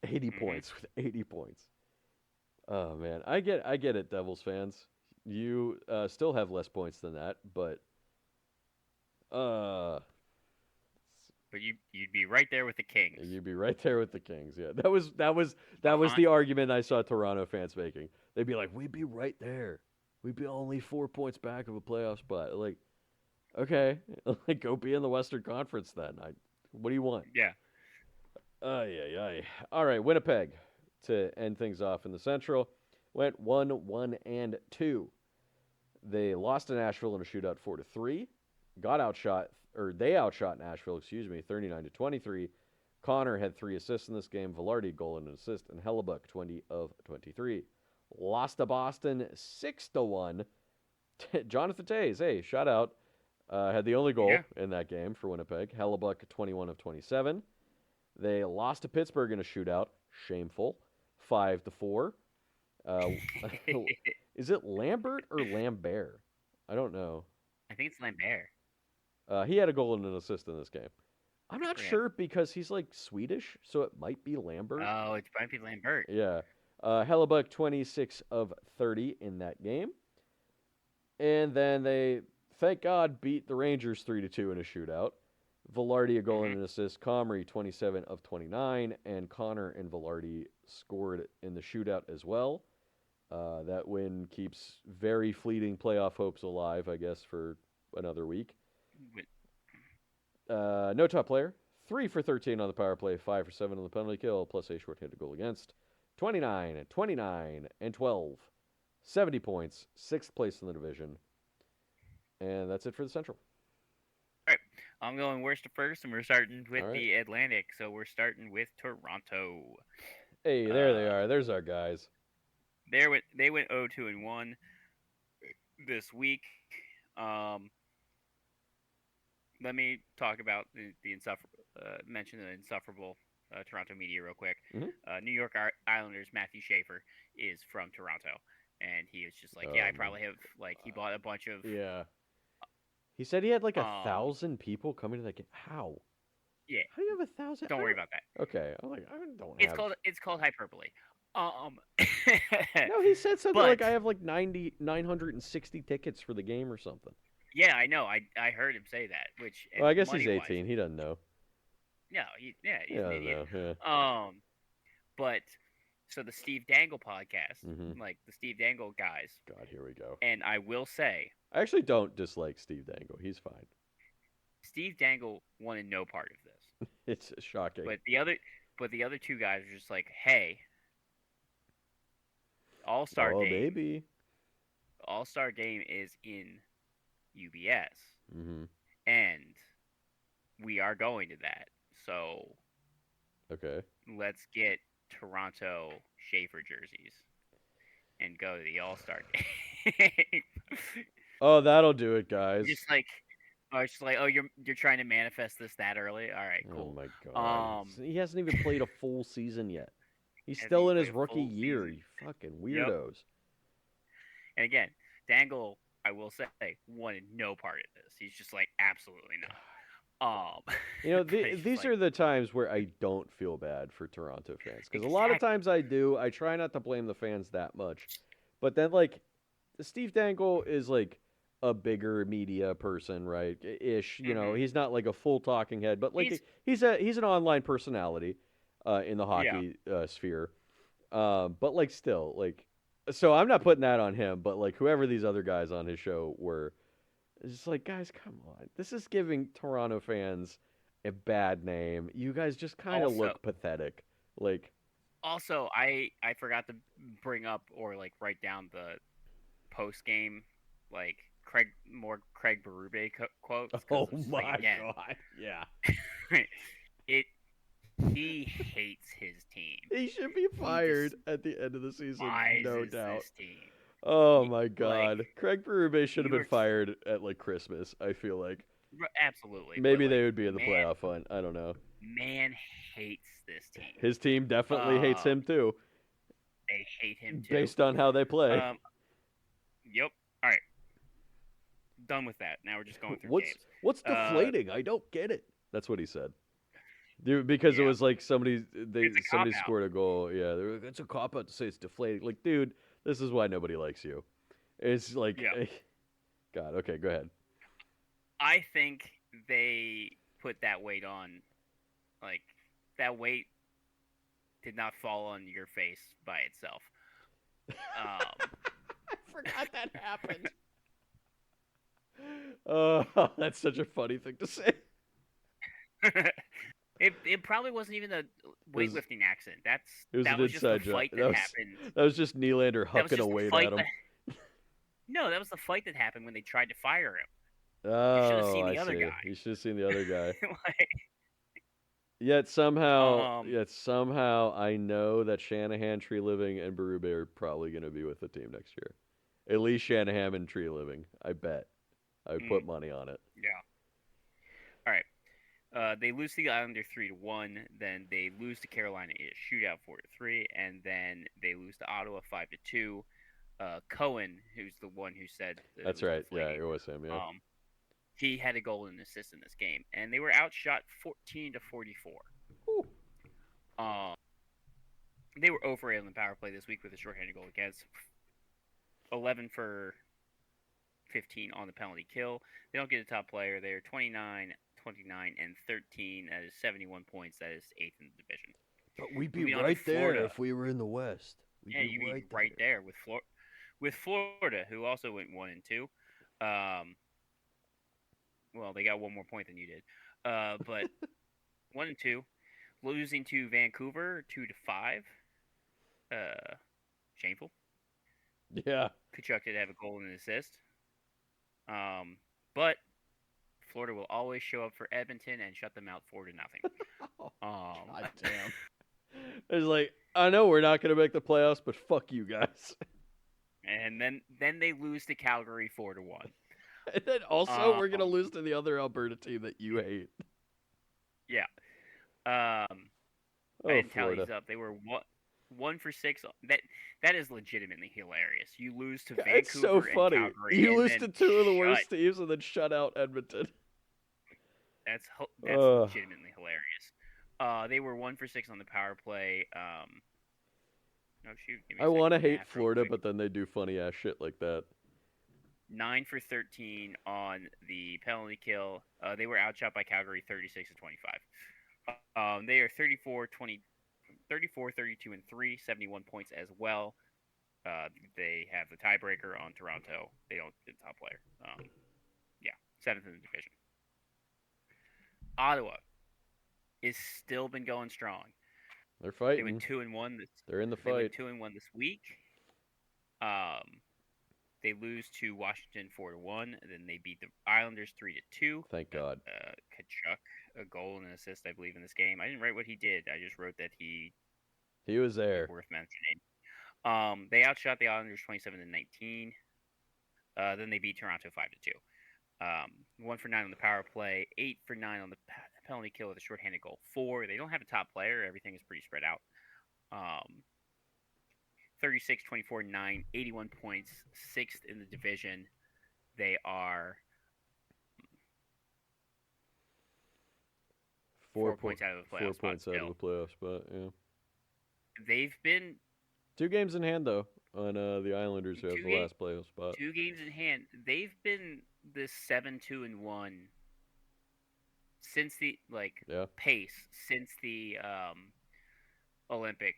80 points with 80 points. Oh, man. I get it, Devils fans. You still have less points than that, but But you'd be right there with the Kings. you'd be right there with the Kings. Yeah, that was the argument I saw Toronto fans making. They'd be like, "We'd be right there. We'd be only 4 points back of a playoff spot." Like, okay, like go be in the Western Conference then. What do you want? Yeah. Ay. All right, Winnipeg to end things off in the Central went 1-1-2. They lost to Nashville in a shootout 4-3. They outshot Nashville, 39-23. Connor had 3 assists in this game. Velarde goal and an assist, and Hellebuck 20 of 23. Lost to Boston 6-1. Jonathan Toews, hey, shout out, had the only goal in that game for Winnipeg. Hellebuck 21 of 27. They lost to Pittsburgh in a shootout, shameful, 5-4. Is it Lambert or Lambert? I don't know. I think it's Lambert. He had a goal and an assist in this game. I'm not sure because he's like Swedish, so it might be Lambert. Oh, it might be Lambert. Yeah. Hellebuck 26 of 30 in that game. And then they, thank God, beat the Rangers 3-2 in a shootout. Velarde a goal and an assist. Comrie 27 of 29. And Connor and Velarde scored in the shootout as well. That win keeps very fleeting playoff hopes alive, I guess, for another week. No top player. 3 for 13 on the power play, 5 for 7 on the penalty kill, plus a shorthanded goal against. 29 and 12. 70 points, 6th place in the division. And that's it for the Central. All right. I'm going worst to first, and we're starting with the Atlantic. So we're starting with Toronto. Hey, there they are. There's our guys. They went 0-2-1 this week. Let me talk about the insufferable. Mention the insufferable Toronto media real quick. New York Islanders Matthew Schaefer is from Toronto, and he was just like, I probably have he bought a bunch of He said he had like 1,000 people coming to that game. How? Yeah. How do you have 1,000? Don't worry about that. Okay. I'm like, I don't have. It's called hyperbole. No, he said something like I have like 960 tickets for the game or something. Yeah, I know. I heard him say that. Which I guess he's 18. He doesn't know. No, he's an idiot. Yeah. But so the Steve Dangle podcast, like the Steve Dangle guys. God, here we go. And I will say, I actually don't dislike Steve Dangle. He's fine. Steve Dangle wanted no part of this. It's shocking. But the other two guys are just like, hey, All-Star game. Baby. All-Star game is in UBS. And we are going to that. So okay, let's get Toronto Schaefer jerseys and go to the All-Star game. Oh, that'll do it, guys. Just like you're trying to manifest this that early. All right, cool. Oh my god. He hasn't even played a full season yet. He's still in his rookie year. You fucking weirdos. Yep. And again, Dangle, I will say, wanted no part of this. He's just like, absolutely not. These are the times where I don't feel bad for Toronto fans. Because a lot of times I do. I try not to blame the fans that much. But then, Steve Dangle is, a bigger media person, right? Ish. You know, he's not, a full talking head. But, he's an online personality in the hockey sphere. But, still, So I'm not putting that on him, but like whoever these other guys on his show were, it's just like, guys, come on. This is giving Toronto fans a bad name. You guys just kind of Also, look pathetic. Like, I forgot to bring up or like write down the post game like Craig Berube quotes because oh it's just like my again, god, yeah, it he hates his team. he should be He fired at the end of the season, no despises doubt. this team. Oh Y- my Like god, Craig Berube should have you been are fired at like Christmas. I feel like absolutely, but maybe they like would be in the playoff hunt. I don't know. man hates this team. His team definitely hates Um, him too, they hate him too. based on how they play. Um, yep. All right, done with that. Now we're just going through What's games. what's Uh, deflating? I don't get it. That's what he said. Because it yeah, was like it's a cop somebody out. scored a goal. Yeah, they were like, it's a cop out to say it's deflating. Like, dude, this is why nobody likes you. It's like, Yeah, God. Okay, go ahead. I think they put that weight on. Like that weight did not fall on your face by itself. Um, I forgot that happened. That's such a funny thing to say. it probably wasn't even a It was weightlifting accident. it was That an was just the inside job. fight that happened. That was just Nylander That was hucking a just the weight fight at him. that no, that was the fight that happened when they tried to fire him. You should have Oh, seen I the other see. guy. You should have seen the other guy. Like, um, Yet somehow, I know that Shanahan, Tree Living, and Berube are probably going to be with the team next year. At least Shanahan and Tree Living. I bet. I would put money on it. yeah. All right. They lose to the Islanders 3-1. Then they lose to Carolina in a shootout 4-3, and then they lose to Ottawa 5-2. Cohen, who's the one who said that it That's was right. Yeah, deflating, it was him. Yeah. um, he had a goal and an assist in this game, and they were outshot 14-44. Whew. Um, they were over in the power play this week with a shorthanded goal against 11 for 15 on the penalty kill. They don't get a top player. They're 29, 29, and 13. That is 71 points. That is eighth in the division. But we'd be Moving on to right there Florida. if we were in the West. We'd Yeah, be you'd be right there with Florida, who also went 1-2. Well, they got one more point than you did. But 1-2, losing to Vancouver 2-5. Shameful. Yeah. Kachuk did have a goal and an assist. But Florida will always show up for Edmonton and shut them out 4-0. Oh, Um, God damn. It's like, I know we're not going to make the playoffs, but fuck you guys. and then they lose to Calgary 4-1. And then also, we're going to Um, lose to the other Alberta team that you hate. yeah. I Oh, didn't tally Florida. these up. They were 1 for 6. That is legitimately hilarious. You lose to It's so Vancouver and funny. Calgary. You and lose then to two of the shut. worst teams and then shut out Edmonton. That's Ugh. legitimately hilarious. They were 1 for 6 on the power play. No shoot. Give me I a want to second hate math real Florida, quick. but then they do funny ass shit like that. 9 for 13 on the penalty kill. They were outshot by Calgary 36-25. They are 34, 32, and 3, 71 points as well. They have the tiebreaker on Toronto. They don't get the top player. Yeah, 7th in the division. Ottawa is still been going strong. They're They fighting. went 2-1. They're in the They went fight. 2-1 this week. They lose to Washington 4-1. Then they beat the Islanders 3-2. Thank God. Kachuk, a goal and an assist, I believe, in this game. I didn't write what he did. I just wrote that he He was there. worth mentioning. They outshot the Islanders 27-19. Then they beat Toronto 5-2. 1 for 9 on the power play, 8 for 9 on the penalty kill with a shorthanded goal. 4. They don't have a top player. Everything is pretty spread out. 36, 24, 9, 81 points, 6th in the division. They are 4 points out of the playoff 4 spot points out still. of the playoff spot. Yeah. They've been 2 games in hand though on the Islanders who have 2 the last playoff spot. 2 games in hand. They've been this 7-2-1 since the Yeah. pace since the Olympic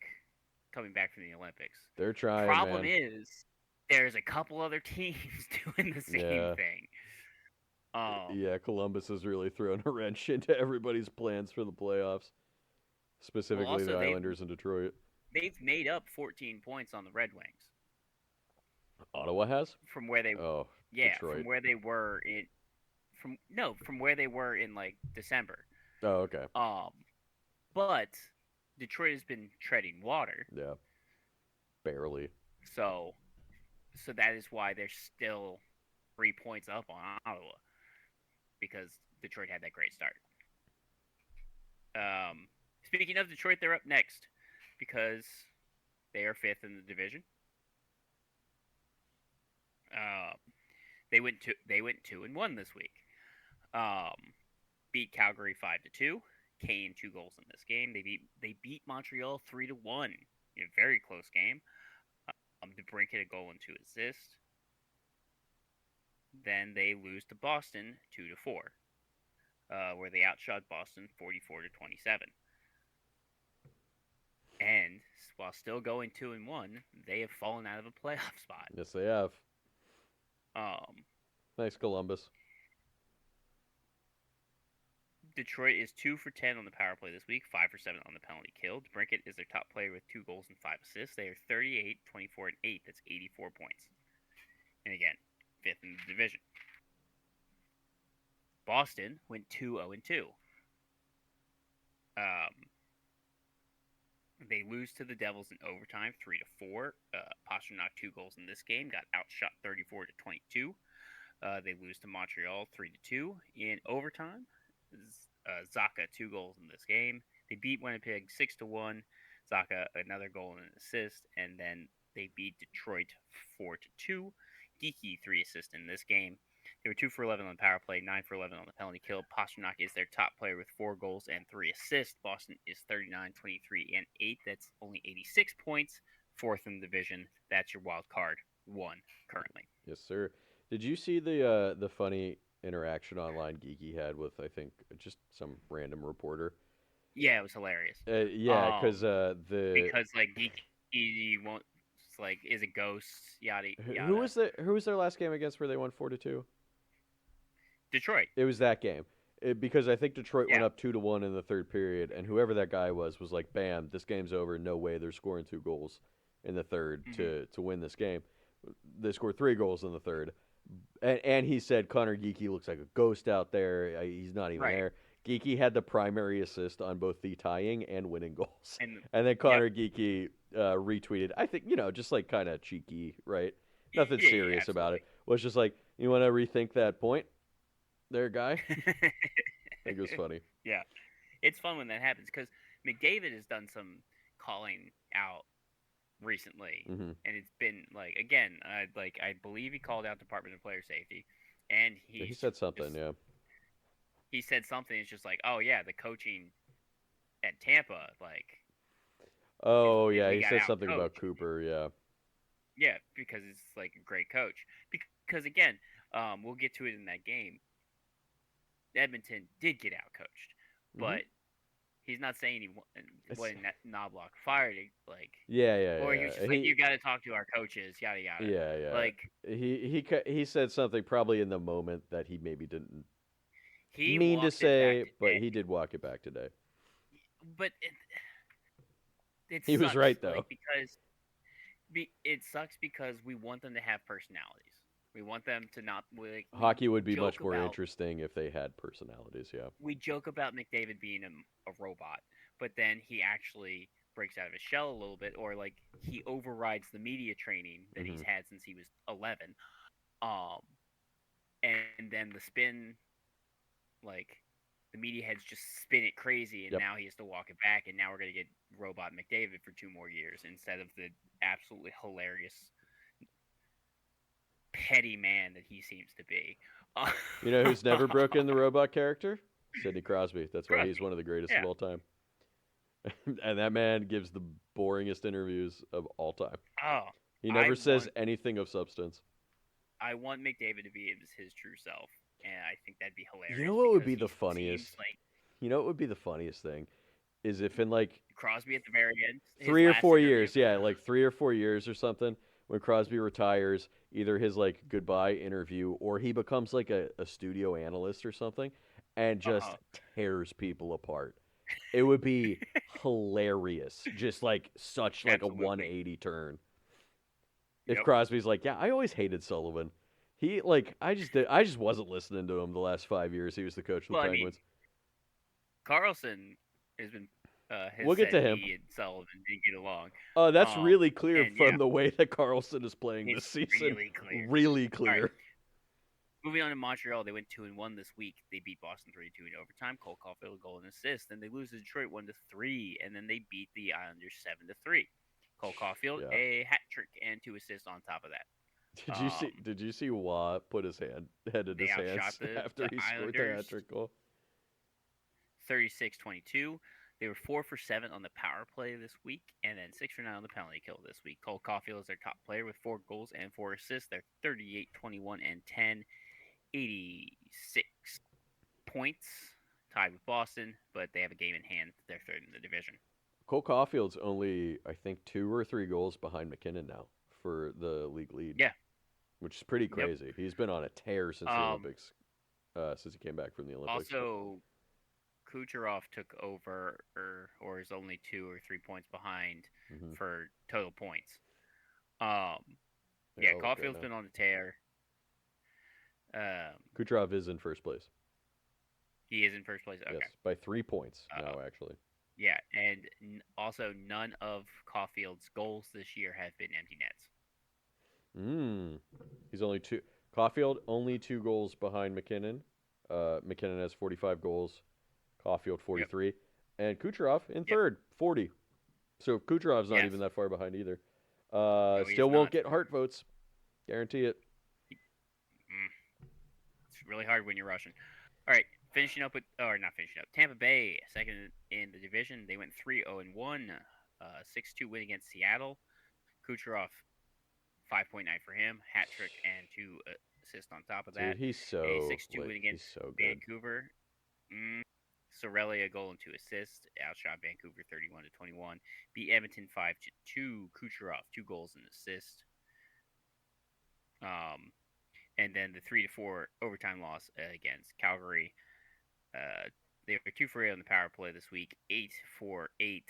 coming back from the Olympics. They're trying, Problem man. is, there's a couple other teams doing the same Yeah. thing. Um, Yeah, Columbus has really thrown a wrench into everybody's plans for the playoffs, well, specifically the also Islanders and Detroit. they've made up 14 points on the Red Wings Ottawa has? from where they Oh, yeah from Detroit. where they were in from no from where they were in like December. Oh, okay. Um, but Detroit has been treading water, Yeah, barely. so that is why they're still 3 points up on Ottawa because Detroit had that great start. Speaking of Detroit, they're up next because they are fifth in the division. Uh, they went 2-1 this week. Beat Calgary 5-2. Kane 2 goals in this game. They beat Montreal 3-1 in a very close game. DeBrincat a goal and 2 assists. Then they lose to Boston 2-4, where they outshot Boston 44-27. And while still going 2-1, they have fallen out of a playoff spot. Yes, they have. Um, Thanks, Columbus. Detroit is 2 for 10 on the power play this week, 5 for 7 on the penalty kill. Brinkett is their top player with 2 goals and 5 assists. They are 38, 24, and 8. That's 84 points. And again, fifth in the division. Boston went 2-0-2. They lose to the Devils in overtime, 3-4. Pastrnak 2 goals in this game, got outshot 34-22. They lose to Montreal 3-2 in overtime. Zaka 2 goals in this game. They beat Winnipeg 6-1. Zaka another goal and an assist, and then they beat Detroit 4-2. Geeky 3 assists in this game. They were 2 for 11 on the power play, 9 for 11 on the penalty kill. Pastrnak is their top player with 4 goals and 3 assists. Boston is 39, 23, and 8. That's only 86 points. Fourth in the division. That's your wild card. 1 currently. Yes, sir. Did you see the funny interaction online Geeky had with, I think, just some random reporter? Yeah, it was hilarious. Yeah, because because like Geeky won't like is a ghost. Yada who yada. was their last game against where they won 4-2? Detroit. It was that game. Because I think Detroit went Yeah. up 2-1 in the third period, and whoever that guy was like, "Bam, this game's over. No way, they're scoring 2 goals in the third Mm-hmm. to win this game." They scored 3 goals in the third, and he said Connor Geeky looks like a ghost out there. He's not even Right. there. Geeky had the primary assist on both the tying and winning goals, And and then Connor Geeky retweeted. I think just like kind of cheeky, right? Nothing yeah, serious about it. absolutely. Was just like, you want to rethink that point, there, guy. I think it was funny. Yeah, it's fun when that happens because McDavid has done some calling out recently, Hmm. and it's been like again, I believe he called out Department of Player Safety, and He said something, yeah. he said something. It's just like, oh yeah, the coaching at Tampa, like, Oh yeah, we he got said out something about coached. Cooper. Yeah. Yeah, because it's like a great coach. Because again, we'll get to it in that game. Edmonton did get out coached, Hmm. but he's not saying he It's, when Knobloch fired it, like, yeah, yeah, or he was yeah. just like, you got to talk to our coaches, yada yada. Yeah, yeah. Like He said something probably in the moment that he maybe didn't he mean to walked it back say, but today, he did walk it back today. but it He was sucks, right though. like because it sucks because we want them to have personalities. We want them to not like Hockey would be joke much more about interesting if they had personalities. Yeah. we joke about McDavid being a robot, but then he actually breaks out of his shell a little bit, or like he overrides the media training that Hmm. he's had since he was 11. Um, and then the spin, like the media heads just spin it crazy, and Yep. now he has to walk it back, and now we're gonna get robot McDavid for 2 more years instead of the absolutely hilarious petty man that he seems to be. You know who's never broken the robot character? Sidney Crosby. That's why he's Crosby. one of the greatest of Yeah. all time. And that man gives the boringest interviews of all time. Oh, He I never says want anything of substance. I want McDavid to be his true self, and I think that'd be You know hilarious what would because be he the seems funniest? like You know what would be the funniest thing? is if in like Crosby at the very end, his 3 or 4 last interview. years, yeah, like 3 or 4 years or something, when Crosby retires, either his like goodbye interview or he becomes like a studio analyst or something, and Uh huh. just tears people apart. It would be hilarious, just like such like a Absolutely. 180 turn. If Yep. Crosby's like, yeah, I always hated Sullivan. He like I just wasn't listening to him the last 5 years. He was the coach of Well, the I mean, Penguins. Carlson has We'll get said to him. he and Sullivan didn't get along. That's really clear And yeah, from the way that Carlson is playing this it's season. really clear. Really All right, clear. moving on to Montreal, they went 2-1 this week. They beat Boston 3-2 in overtime. Cole Caulfield a goal and assist. Then they lose to Detroit 1-3, and then they beat the Islanders 7-3. Cole Caulfield Yeah. a hat trick and 2 assists on top of that. Did you see Watt put his head in They his outshot hands the after he scored the Islanders hat trick goal? 36-22. They were 4 for 7 on the power play this week, and then 6 for 9 on the penalty kill this week. Cole Caulfield is their top player with 4 goals and 4 assists. They're 38-21 and 10, 86 points, tied with Boston, but they have a game in hand. They're third in the division. Cole Caulfield's only I think 2 or 3 goals behind McKinnon now for the league lead, Yeah. which is pretty Yep. crazy. He's been on a tear since the Olympics, since he came back from the Olympics. Also, Kucherov took over, or is only 2 or 3 points behind Mm-hmm. for total points. Yeah, Caulfield's been on the tear. Kucherov is in first place. He is in first place. Okay. Yes, by 3 points now, actually. Yeah, and also none of Caulfield's goals this year have been empty nets. He's only two. Caulfield only 2 goals behind McKinnon. McKinnon has 45 goals. Caulfield 43, yep. And Kucherov in third, 40. So Kucherov's not even that far behind either. No, still won't get Hart votes. Guarantee it. It's really hard when you're Russian. All right, finishing up with, or not finishing up. Tampa Bay, second in the division. They went 3-0-1, 6-2 win against Seattle. Kucherov, 5.9 for him, hat trick and 2 assists on top of that. Dude, he's so a 6-2 win against Vancouver. Sorelli a goal and 2 assists. Outshot Vancouver 31-21. Beat Edmonton 5-2. Kucherov 2 goals and assist. And then the 3-4 overtime loss against Calgary. They were 2 for 8 on the power play this week. 8 for 8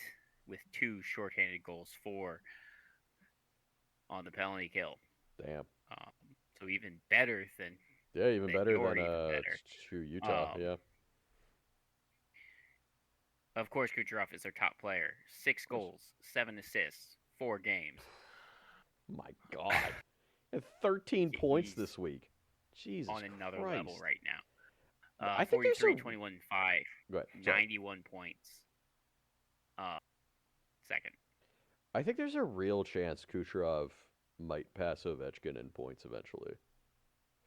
with 2 shorthanded goals, 4 on the penalty kill. Damn. So even better than even better than Utah. Yeah. Of course, Kucherov is their top player. 6 goals, 7 assists, 4 games. My God. And 13 points this week. Jesus on another Christ. level right now. I think 43, 21, 5. Go ahead. 91 points. Second. I think there's a real chance Kucherov might pass Ovechkin in points eventually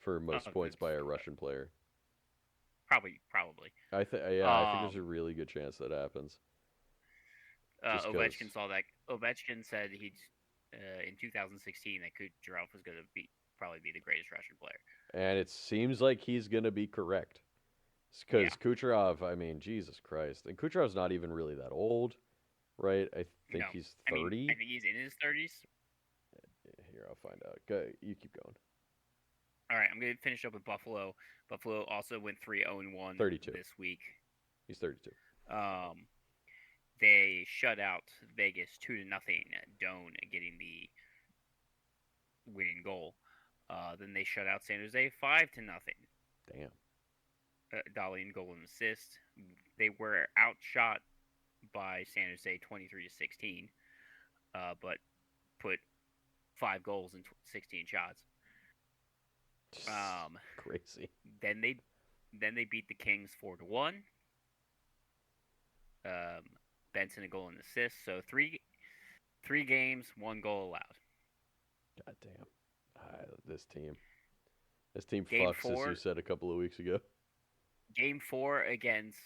for most points by a Russian player. Probably. I think there's a really good chance that happens. Ovechkin saw that. Ovechkin said he'd in 2016 that Kucherov was going to probably be the greatest Russian player. And it seems like he's going to be correct. Because Kucherov, I mean, Jesus Christ. And Kucherov's not even really that old, right? I think he's 30. I think he's in his 30s. Here, I'll find out. Go, you keep going. All right, I'm going to finish up with Buffalo. Buffalo also went 3-0-1 this week. He's 32. They shut out Vegas 2-0. Doan getting the winning goal. Then they shut out San Jose 5-0. Damn. Dolly goal and assist. They were outshot by San Jose 23-16, but put 5 goals in 16 shots. Crazy. Then they beat the Kings 4-1. Benson a goal and assist. So three games, 1 goal allowed. God damn. This team fucks, as you said a couple of weeks ago. Game 4 against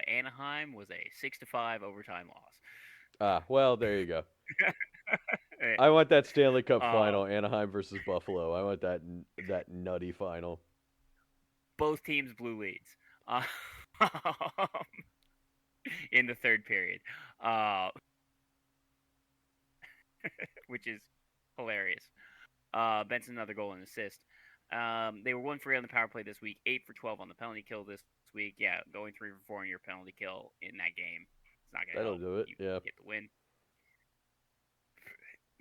Anaheim was a 6-5 overtime loss. Well, there you go. I want that Stanley Cup final, Anaheim versus Buffalo. I want that nutty final. Both teams blew leads. in the third period, uh, which is hilarious. Benson another goal and assist. They were 1 for 8 on the power play this week, 8 for 12 on the penalty kill this week. Yeah, going 3 for 4 on your penalty kill in that game, it's not gonna That'll help do it. you Yeah. get the win.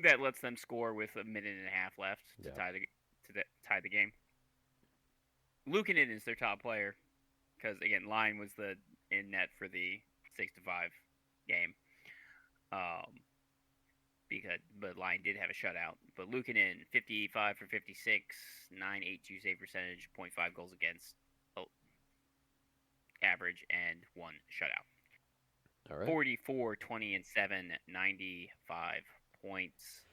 That lets them score with a minute and a half left to Yeah. tie the game. Luukkonen is their top player because again, Line was the in net for the 6-5 game. Um, but Line did have a shutout. But Luukkonen, 55 for 56, 9.82 save percentage, .5 goals against average, and 1 shutout. All right. 44, 20, and 7, 95 points.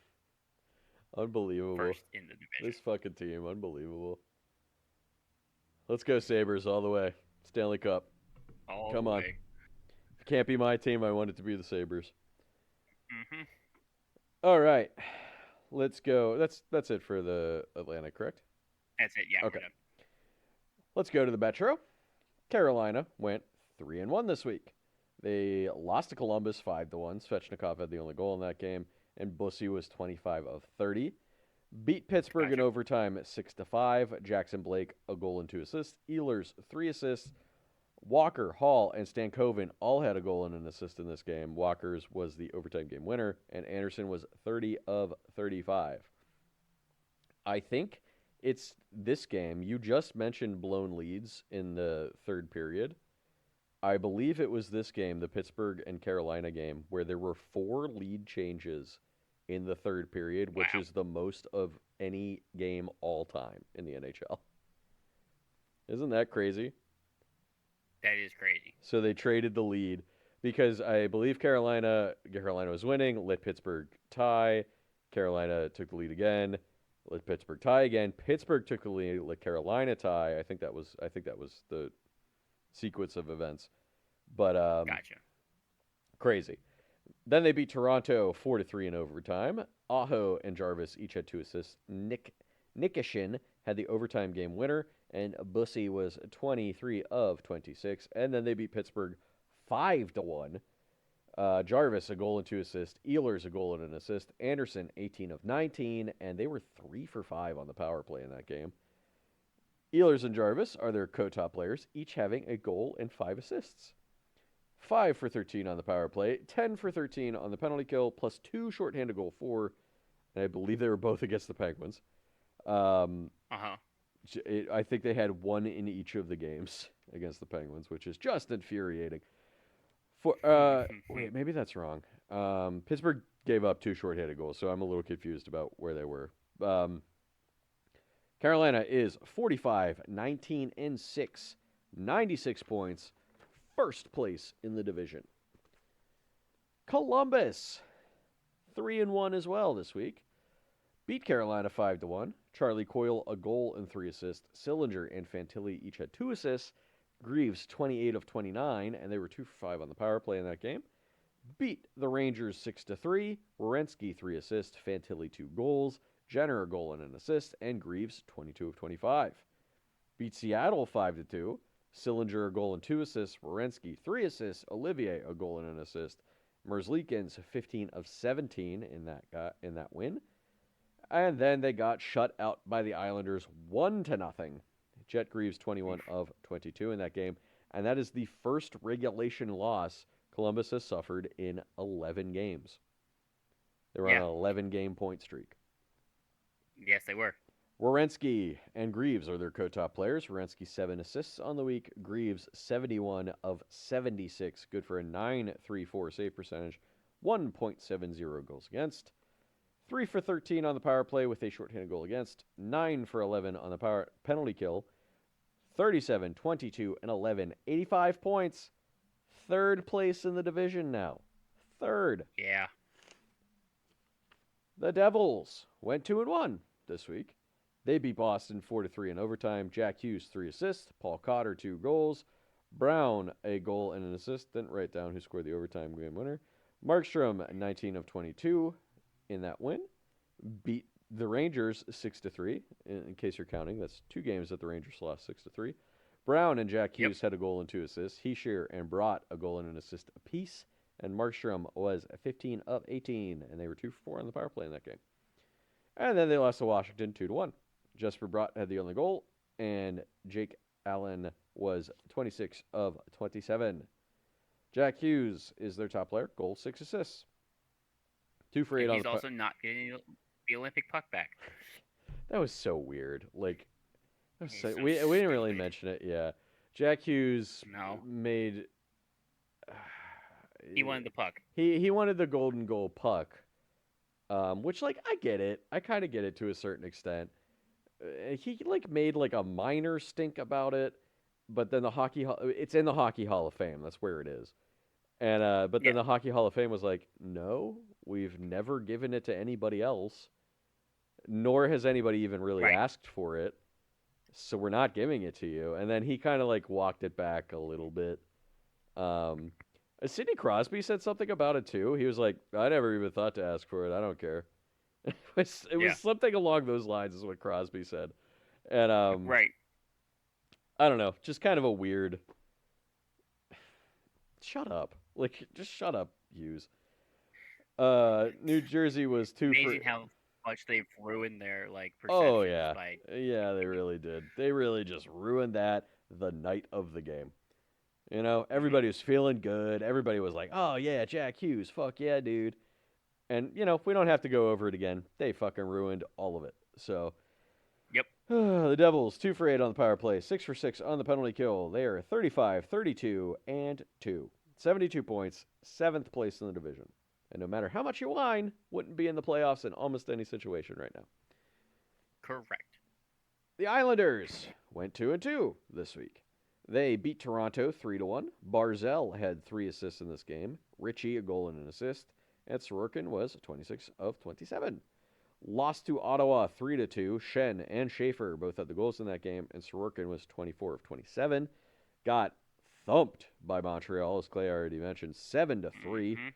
Unbelievable. First in the division. This fucking team, unbelievable. Let's go Sabres all the way. Stanley Cup. Come on. Way. If it can't be my team, I want it to be the Sabres. Mm-hmm. All right. Let's go. That's it for the Atlantic, correct? That's it. Yeah. Okay. Let's go to the Metro. Carolina went 3-1 this week. They lost to Columbus 5-1. Svechnikov had the only goal in that game, and Bussy was 25 of 30. Beat Pittsburgh in overtime 6-5. Jackson Blake a goal and 2 assists. Ehlers 3 assists. Walker, Hall, and Stankoven all had a goal and an assist in this game. Walker's was the overtime game winner, and Anderson was 30 of 35. I think it's this game. You just mentioned blown leads in the third period. I believe it was this game, the Pittsburgh and Carolina game, where there were 4 lead changes in the third period, which is the most of any game all time in the NHL. Isn't that crazy? That is crazy. So they traded the lead because I believe Carolina was winning, let Pittsburgh tie. Carolina took the lead again, let Pittsburgh tie again. Pittsburgh took the lead, let Carolina tie. I think that was the sequence of events. But Gotcha. Crazy. Then they beat Toronto 4-3 in overtime. Aho and Jarvis each had 2 assists. Nikishin had the overtime game winner, and Bussy was 23 of 26. And then they beat Pittsburgh 5-1. Jarvis a goal and 2 assists. Ehlers a goal and an assist. Anderson 18 of 19, and they were 3 for 5 on the power play in that game. Ehlers and Jarvis are their co-top players, each having a goal and 5 assists. 5 for 13 on the power play, 10 for 13 on the penalty kill, plus 2 shorthanded goal for, and I believe they were both against the Penguins. I think they had 1 in each of the games against the Penguins, which is just infuriating. Wait, maybe that's wrong. Pittsburgh gave up 2 shorthanded goals, so I'm a little confused about where they were. Carolina is 45, 19, and 6, 96 points, first place in the division. Columbus, 3-1 as well this week. Beat Carolina 5-1. Charlie Coyle a goal and 3 assists. Sillinger and Fantilli each had 2 assists. Greaves 28 of 29, and they were 2 for 5 on the power play in that game. Beat the Rangers 6-3. Werenski 3 assists. Fantilli 2 goals. Jenner a goal and an assist, and Greaves 22 of 25. Beat Seattle 5-2. Sillinger a goal and 2 assists. Werenski 3 assists. Olivier a goal and an assist. Merzlikins 15 of 17 in that win. And then they got shut out by the Islanders 1-0. Jet Greaves 21 of 22 in that game, and that is the first regulation loss Columbus has suffered in 11 games. They were on an 11-game point streak. Yes, they were. Werenski and Greaves are their co-top players. Werenski 7 assists on the week. Greaves 71 of 76, good for a .934 save percentage, 1.70 goals against. 3 for 13 on the power play with a shorthanded goal against. 9 for 11 on the penalty kill. 37, 22, and 11. 85 points. Third place in the division now. Third. Yeah. The Devils went 2-1 this week. They beat Boston 4-3 in overtime. Jack Hughes 3 assists. Paul Cotter 2 goals. Brown a goal and an assist. Didn't write down who scored the overtime game winner. Markstrom 19 of 22 in that win. Beat the Rangers 6-3. In case you're counting, that's 2 games that the Rangers lost 6-3. Brown and Jack Yep. Hughes had a goal and 2 assists. Heeshear and Brott a goal and an assist apiece. And Markstrom was 15 of 18, and they were 2 for 4 on the power play in that game. And then they lost to Washington 2-1. Jesper Brott had the only goal, and Jake Allen was 26 of 27. Jack Hughes is their top player, goal, 6 assists. 2 for 8 And on he's the also not getting the Olympic puck back. That was so weird. Like, So we didn't really stupid. mention it. Yeah, Jack Hughes No. made. He wanted the puck. He wanted the golden goal puck, which like I get it. I kind of get it to a certain extent. He like made like a minor stink about it, but then it's in the Hockey Hall of Fame. That's where it is. And but then Yeah. the Hockey Hall of Fame was like, no, we've never given it to anybody else, nor has anybody even really Right. asked for it. So we're not giving it to you. And then he kind of like walked it back a little bit. Um, Sidney Crosby said something about it too. He was like, I never even thought to ask for it. I don't care. It was Yeah. something along those lines, is what Crosby said. And Right. I don't know, just kind of a weird. Shut up. Like, just shut up, Hughes. New Jersey was 2 for. Amazing how much they've ruined their like Oh perceptions yeah, by. yeah, they really did. They really just ruined that the night of the game. You know, everybody was feeling good. Everybody was like, "Oh yeah, Jack Hughes, fuck yeah, dude." And you know, we don't have to go over it again. They fucking ruined all of it. So, Yep. the Devils 2 for 8 on the power play, 6 for 6 on the penalty kill. They are 35, 32, and 2. 72 points, 7th place in the division. And no matter how much you whine, wouldn't be in the playoffs in almost any situation right now. Correct. The Islanders went 2-2 this week. They beat Toronto 3-1. Barzell had 3 assists in this game. Ritchie a goal and an assist. And Sorokin was 26 of 27. Lost to Ottawa 3-2. Shen and Schaefer both had the goals in that game, and Sorokin was 24 of 27. Got thumped by Montreal, as Clay already mentioned, 7-3. Mm-hmm.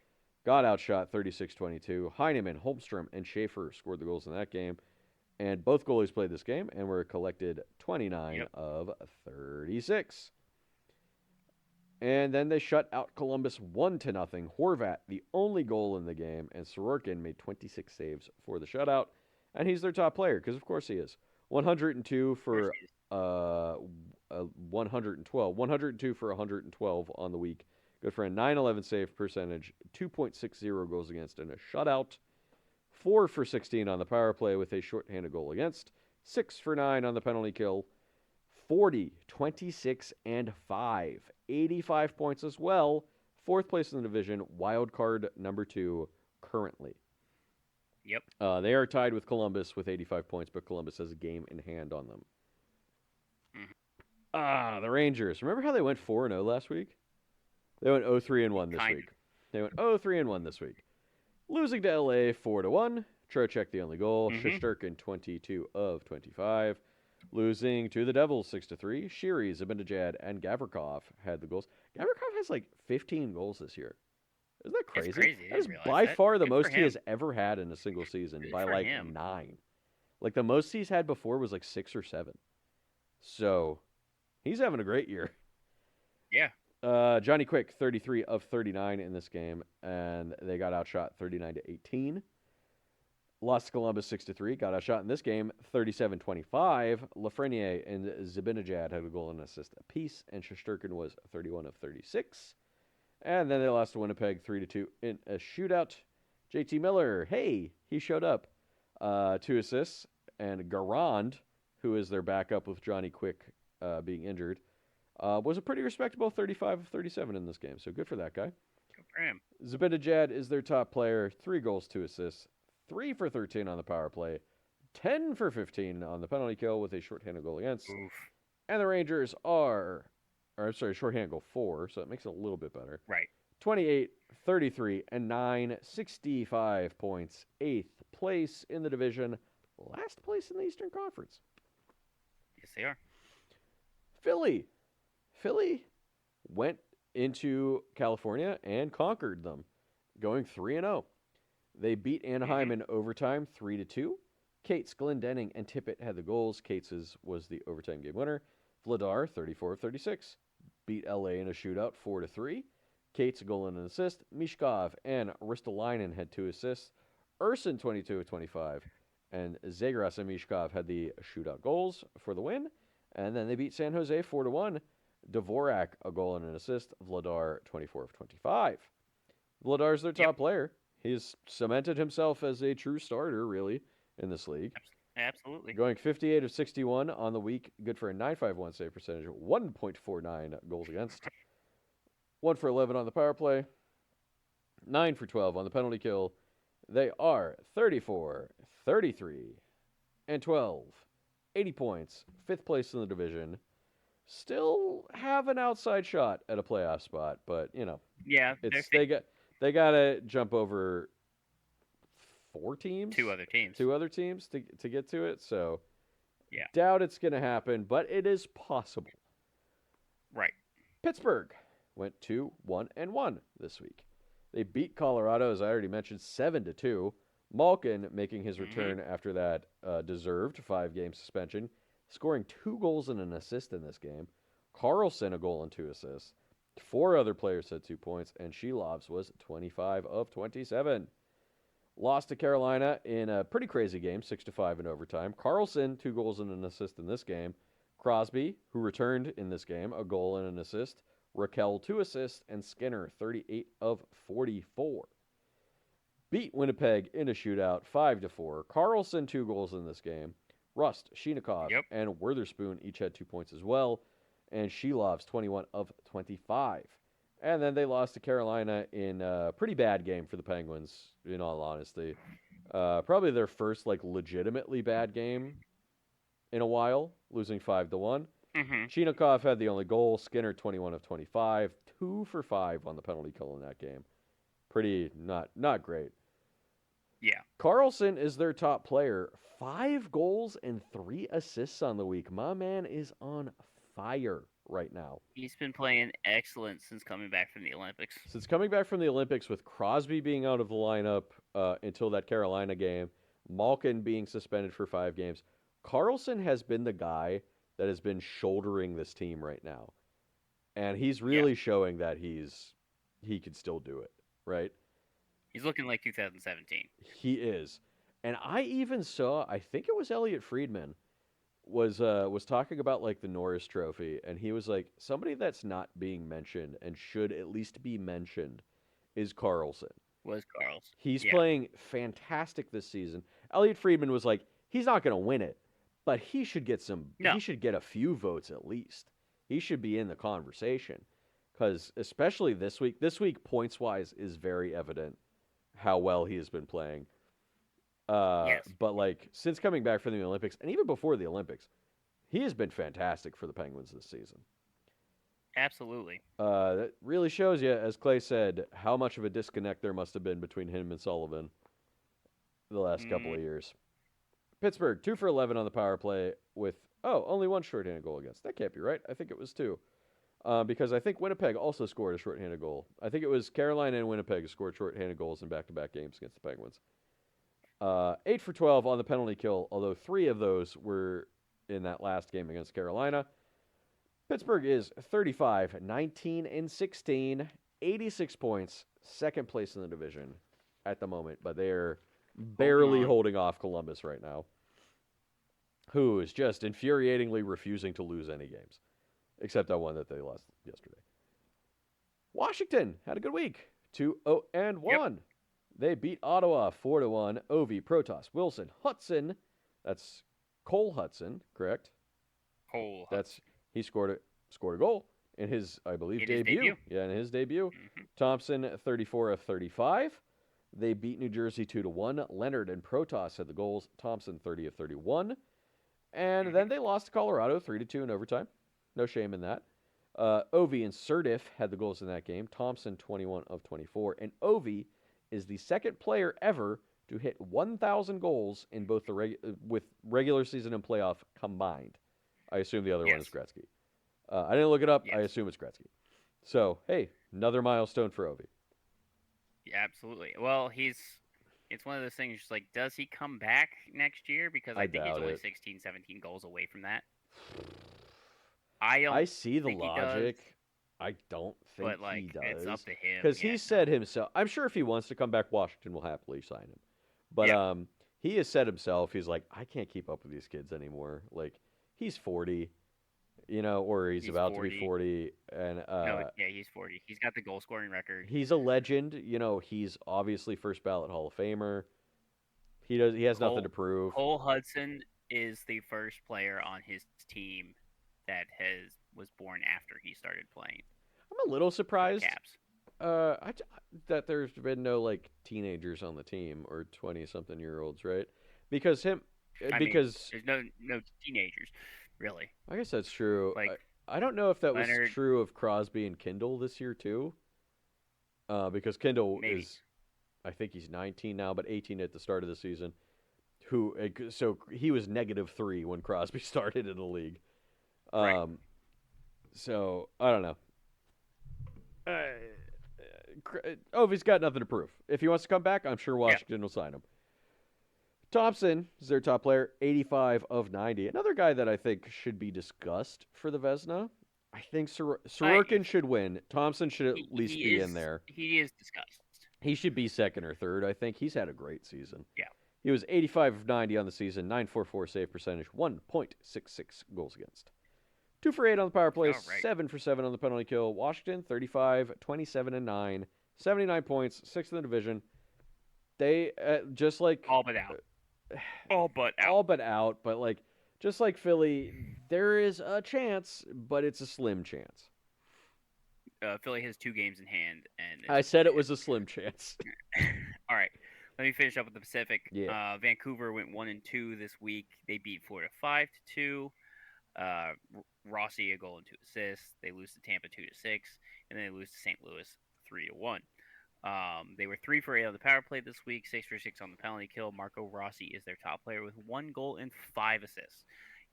Got outshot 36-22. Heineman, Holmstrom, and Schaefer scored the goals in that game. And both goalies played this game and were collected 29 Yep. of 36. And then they shut out Columbus 1-0. Horvat, the only goal in the game, and Sorokin made 26 saves for the shutout. And he's their top player, because of course he is. 102 for 112. 102 for 112 on the week. Good for a 911 save percentage, 2.60 goals against, and a shutout. 4 for 16 on the power play with a shorthanded goal against. 6 for 9 on the penalty kill. 40, 26, and 5. 85 points as well. 4th place in the division, wild card number 2 currently. Yep. They are tied with Columbus with 85 points, but Columbus has a game in hand on them. Mm-hmm. The Rangers. Remember how they went 4-0 last week? They went 0-3-1 this week. They went 0-3-1 this week. Losing to LA 4-1. Trocheck the only goal. Shesterkin 22 of 25. Losing to the Devils 6-3. Shiri, Zibanejad, and Gavrikov had the goals. Gavrikov has like 15 goals this year. Isn't that crazy? It's crazy. That is Realize by that. far the Good most for he him. has ever had in a single season, Good by for like him. 9. Like the most he's had before was like 6 or 7. So he's having a great year. Yeah. Johnny Quick, 33 of 39 in this game, and they got outshot 39-18. Lost to Columbus 6-3, got outshot in this game 37-25. Lafreniere and Zibanejad had a goal and assist apiece, and Shesterkin was 31 of 36. And then they lost to Winnipeg 3-2 in a shootout. JT Miller, hey, he showed up. 2 assists, and Garand, who is their backup with Johnny Quick being injured, was a pretty respectable 35 of 37 in this game, so good for that guy. Good for him. Zibanejad is their top player, 3 goals, 2 assists, 3 for 13 on the power play, 10 for 15 on the penalty kill with a shorthanded goal against. Oof. And the Rangers shorthanded goal 4, so that makes it a little bit better. Right. 28, 33, and 9, 65 points, 8th place in the division, last place in the Eastern Conference. Yes, they are. Philly went into California and conquered them, going 3-0. They beat Anaheim in overtime 3-2. Cates, Glendening, and Tippett had the goals. Cates was the overtime game winner. Vladar, 34 of 36. Beat LA in a shootout, 4-3. Kate's a goal and an assist. Mishkov and Ristolainen had 2 assists. Urson, 22 of 25. And Zagras and Mishkov had the shootout goals for the win. And then they beat San Jose 4-1. Dvorak, a goal and an assist. Vladar, 24 of 25. Vladar's their top player. He's cemented himself as a true starter, really, in this league. Absolutely. Going 58 of 61 on the week. Good for a 9.51 save percentage. 1.49 goals against. 1 for 11 on the power play. 9 for 12 on the penalty kill. They are 34, 33, and 12. 80 points. 5th place in the division. Still have an outside shot at a playoff spot, but, you know. Yeah. They got to jump over 4 teams? 2 other teams. 2 other teams to get to it, so yeah. Doubt it's going to happen, but it is possible. Right. Pittsburgh went 2-1-1 this week. They beat Colorado, as I already mentioned, 7-2. Malkin making his return after that deserved 5-game suspension, scoring 2 goals and an assist in this game. Carlson, a goal and 2 assists. 4 other players had 2 points, and Shelovs was 25 of 27. Lost to Carolina in a pretty crazy game, 6-5 in overtime. Carlson, 2 goals and an assist in this game. Crosby, who returned in this game, a goal and an assist. Raquel, 2 assists, and Skinner, 38 of 44. Beat Winnipeg in a shootout, 5-4. Carlson, 2 goals in this game. Rust, Sheenikov, and Witherspoon each had 2 points as well. And Shelovs, 21 of 25. And then they lost to Carolina in a pretty bad game for the Penguins, in all honesty. Probably their first, legitimately bad game in a while, losing 5-1. Chinakhov had the only goal. Skinner, 21 of 25. 2 for 5 on the penalty kill in that game. Pretty not great. Yeah. Carlson is their top player. 5 goals and 3 assists on the week. My man is on fire right now. He's been playing excellent since coming back from the Olympics. Since coming back from the Olympics, with Crosby being out of the lineup until that Carolina game, Malkin being suspended for 5 games, Carlson has been the guy that has been shouldering this team right now. And he's really showing that he can still do it, right? He's looking like 2017. He is. And I even saw, I think it was Elliot Friedman, was talking about the Norris Trophy, and he was like, somebody that's not being mentioned and should at least be mentioned is Carlson. He's playing fantastic this season. Elliot Friedman was like, he's not going to win it, but he should get he should get a few votes at least. He should be in the conversation, because especially this week points wise is very evident how well he has been playing. But since coming back from the Olympics, and even before the Olympics, he has been fantastic for the Penguins this season. Absolutely. That really shows you, as Clay said, how much of a disconnect there must have been between him and Sullivan the last couple of years. Pittsburgh, 2 for 11 on the power play with, only 1 shorthanded goal against. That can't be right. I think it was 2. Because I think Winnipeg also scored a shorthanded goal. I think it was Carolina and Winnipeg who scored shorthanded goals in back-to-back games against the Penguins. 8 for 12 on the penalty kill, although 3 of those were in that last game against Carolina. Pittsburgh is 35, 19, and 16, 86 points, 2nd place in the division at the moment, but they're barely holding off Columbus right now, who is just infuriatingly refusing to lose any games, except that one that they lost yesterday. Washington had a good week, 2-0-1. Yep. They beat Ottawa 4-1. Ovi, Protas, Wilson, Hudson. That's Cole Hudson, correct? Cole Hudson. He scored a goal in his, I believe, debut. Yeah, in his debut. Thompson, 34 of 35. They beat New Jersey 2-1. Leonard and Protas had the goals. Thompson, 30 of 31. And then they lost to Colorado 3-2 in overtime. No shame in that. Ovi and Serdiff had the goals in that game. Thompson, 21 of 24. And Ovi is the 2nd player ever to hit 1,000 goals in both with regular season and playoff combined. I assume the other one is Gretzky. I didn't look it up. I assume it's Gretzky. So, hey, another milestone for Ovi. Yeah, absolutely. Well, it's one of those things, just does he come back next year? Because I think he's only 16, 17 goals away from that. I I don't see the think he does, logic. I don't think but he it's up does to him. because Yeah, he no. said himself. I'm sure if he wants to come back, Washington will happily sign him. But Yeah, he has said himself, he's like, I can't keep up with these kids anymore. Like he's 40, or he's he's about to be 40. 40, and No, yeah, he's 40. He's got the goal scoring record. he's a legend. He's obviously first ballot Hall of Famer. He has nothing to Cole prove. Cole Hudson is the first player on his team that has was born after he started playing I'm a little for the surprised Caps. that there's been no like teenagers on the team or 20-something-year-olds, right? Because him, I mean, because there's no teenagers, really. I guess that's true. Like I don't know if that was Leonard, true of Crosby and Kindle this year too. Because Kindle maybe. is, I think he's 19 now, but 18 at the start of the season. So he was -3 when Crosby started in the league. Right. Um, so I don't know. Ovi's got nothing to prove. If he wants to come back, I'm sure Yeah. Washington will sign him. Thompson is their top player, 85 of 90. Another guy that I think should be discussed for the Vezina. I think I Sorokin should win. Thompson should at least be in there. he is discussed. He should be second or third. I think he's had a great season. Yeah. He was 85 of 90 on the season, 944 save percentage, 1.66 goals against. 2 for 8 on the power play, All right. 7 for 7 on the penalty kill. Washington, 35, 27 and 9, 79 points, 6th in the division. They just like All but out. All but out. all but out, but like just like Philly, there is a chance, but it's a slim chance. Philly has 2 games in hand, and I said it was a slim chance. all right. Let me finish up with the Pacific. Yeah. Vancouver went 1-2 this week. They beat Florida 5-2. Rossi a goal and 2 assists. They lose to Tampa 2-6, and then they lose to St. Louis 3-1. They were 3 for 8 on the power play this week, 6 for 6 on the penalty kill. Marco Rossi is their top player with 1 goal and 5 assists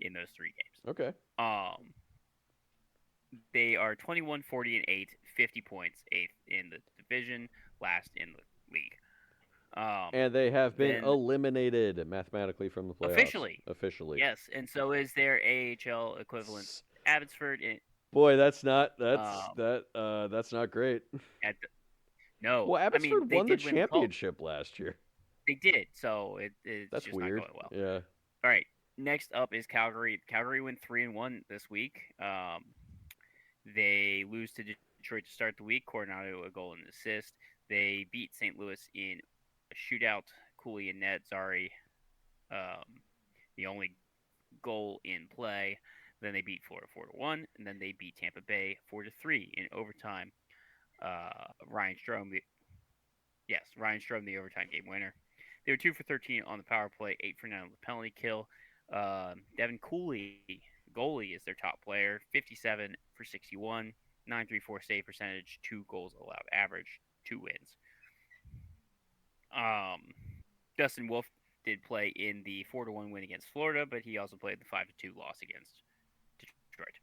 in those 3 games. Okay. They are 21, 40, and 8, 50 points, 8th in the division, last in the league. And they have been eliminated mathematically from the playoffs. Officially. Yes, and so is their AHL equivalent, Abbotsford. Boy, that's not great. No, Well, Abbotsford won the win championship last year. They did, so it's That's just weird. not going well. Yeah. All right, next up is Calgary. Calgary went 3-1 this week. They lose to Detroit to start the week. Coronado a goal and assist. They beat St. Louis in a shootout. Cooley and net. Zari, the only goal in play. Then they beat Florida 4-1, and then they beat Tampa Bay 4-3 in overtime. Ryan Strome, the overtime game winner. They were 2 for 13 on the power play, 8 for 9 on the penalty kill. Devin Cooley, goalie, is their top player, 57 for 61, 934 save percentage, 2 goals allowed average, 2 wins. Dustin Wolf did play in the 4-1 win against Florida, but he also played the 5-2 loss against Detroit.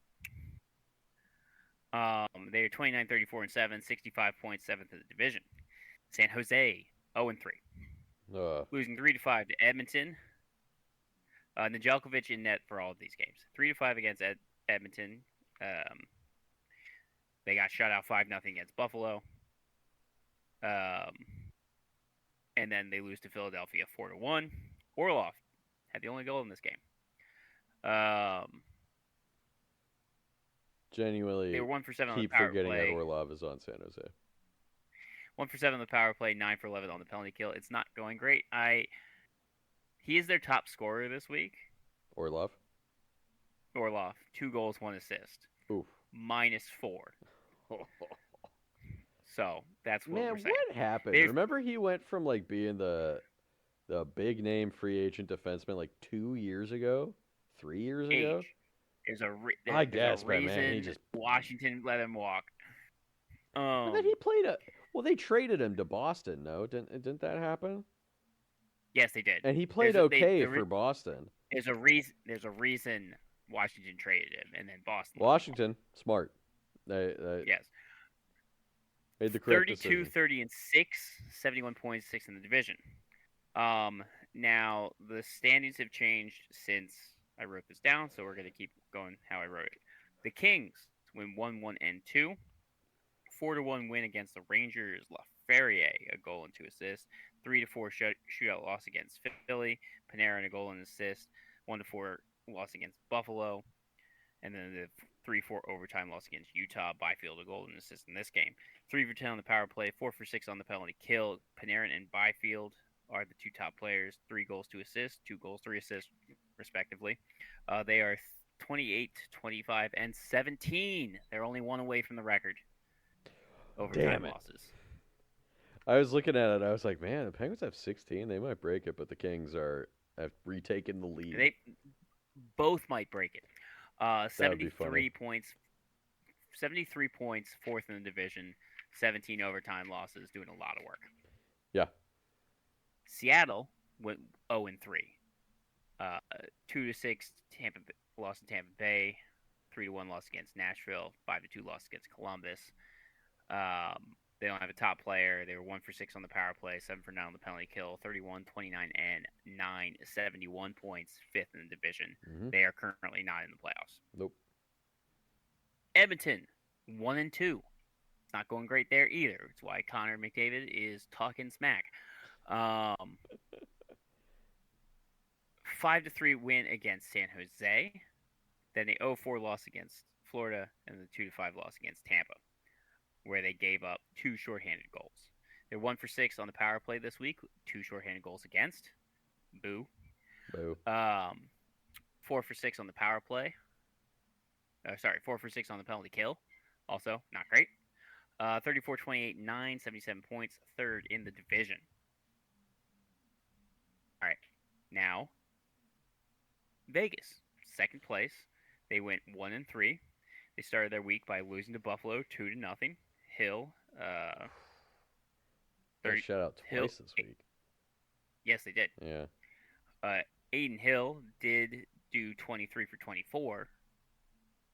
They are 29, 34, and 7, 65 points, 7th in the division. San Jose, 0-3. Losing 3-5 to Edmonton. Nedeljkovic in net for all of these games. 3-5 against Edmonton. They got shut out 5-0 against Buffalo. And then they lose to Philadelphia 4-1. Orlov had the only goal in this game. Genuinely, they were 1 for 7 on the keep power forgetting play. that Orlov is on San Jose. 1 for 7 on the power play, 9 for 11 on the penalty kill. It's not going great. He is their top scorer this week. Orlov, 2 goals, 1 assist. Oof. -4. So that's what Man, we're saying. what happened? Remember he went from like being the big name free agent defenseman like 2 years ago, 3 years ago. There's a I guess, a but reason man, he just Washington let him walk. And then he played they traded him to Boston. No, didn't that happen? Yes, they did. And he played for Boston. There's a reason Washington traded him, and then Boston. Washington, smart. They yes. Made the correct 32, decision. 30, and 6, 71 points, 6 in the division. Now the standings have changed since I wrote this down, so we're gonna keep going how I wrote it. The Kings win 1-1-2. 4-1 win against the Rangers. LaFerriere, a goal and 2 assists. 3-4 shootout loss against Philly. Panarin, a goal and assist. 1-4 loss against Buffalo. And then the 3-4 overtime loss against Utah. Byfield, a goal and assist in this game. 3 for 10 on the power play. 4 for 6 on the penalty kill. Panarin and Byfield are the two top players. 3 goals, 2 assists. 2 goals, 3 assists, respectively. They are 28, 25, and 17. They're only one away from the record. Overtime Damn it. losses. I was looking at it. I was like, man, the Penguins have 16. They might break it, but the Kings have retaken the lead. They both might break it. That would be funny. 73 points. 73 points, fourth in the division. 17 overtime losses, doing a lot of work. Yeah. Seattle went 0-3. 2-6 Tampa loss to Tampa Bay. 3-1 loss against Nashville. 5-2 loss against Columbus. They don't have a top player. They were 1 for 6 on the power play, 7 for 9 on the penalty kill, 31, 29, and 9, 71 points, fifth in the division. Mm-hmm. They are currently not in the playoffs. Nope. Edmonton, 1-2. It's not going great there either. It's why Connor McDavid is talking smack. 5-3 win against San Jose. Then the 0-4 loss against Florida, and the 2-5 loss against Tampa, where they gave up 2 shorthanded goals. They're 1 for 6 on the power play this week, 2 shorthanded goals against. Boo. Boo. 4 for 6 on the power play. 4 for 6 on the penalty kill. Also, not great. 34, 28, 9, 77 points, third in the division. All right. Now, Vegas, second place. They went 1-3. They started their week by losing to Buffalo 2-0. Hill, Got a shout out twice this week. Yes, they did. Yeah. Aiden Hill did do 23 for 24.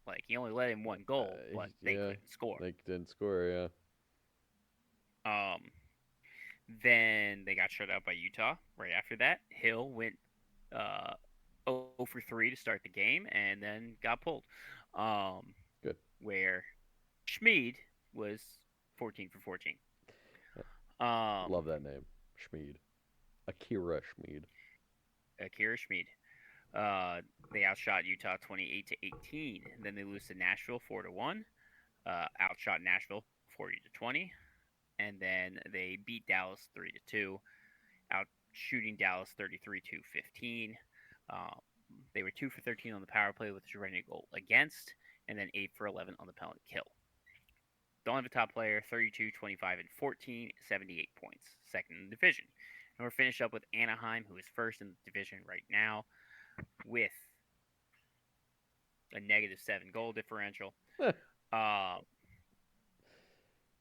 Like, he only let in 1 goal, but they couldn't score. They didn't score, yeah. Then they got shut out by Utah. Right after that, Hill went 0 for 3 to start the game, and then got pulled. Good. Where Schmid was 14 for 14. Love that name, Schmid. Akira Schmid. Akira Schmid. They outshot Utah 28-18. Then they lose to Nashville 4-1. Outshot Nashville 40-20. And then they beat Dallas 3-2. Out shooting Dallas 33-15. They were 2 for 13 on the power play with a shorthanded goal against, and then 8 for 11 on the penalty kill. Don't have a top player, 32, 25, and 14, 78 points, second in the division. And we're finished up with Anaheim, who is first in the division right now, with a -7 goal differential.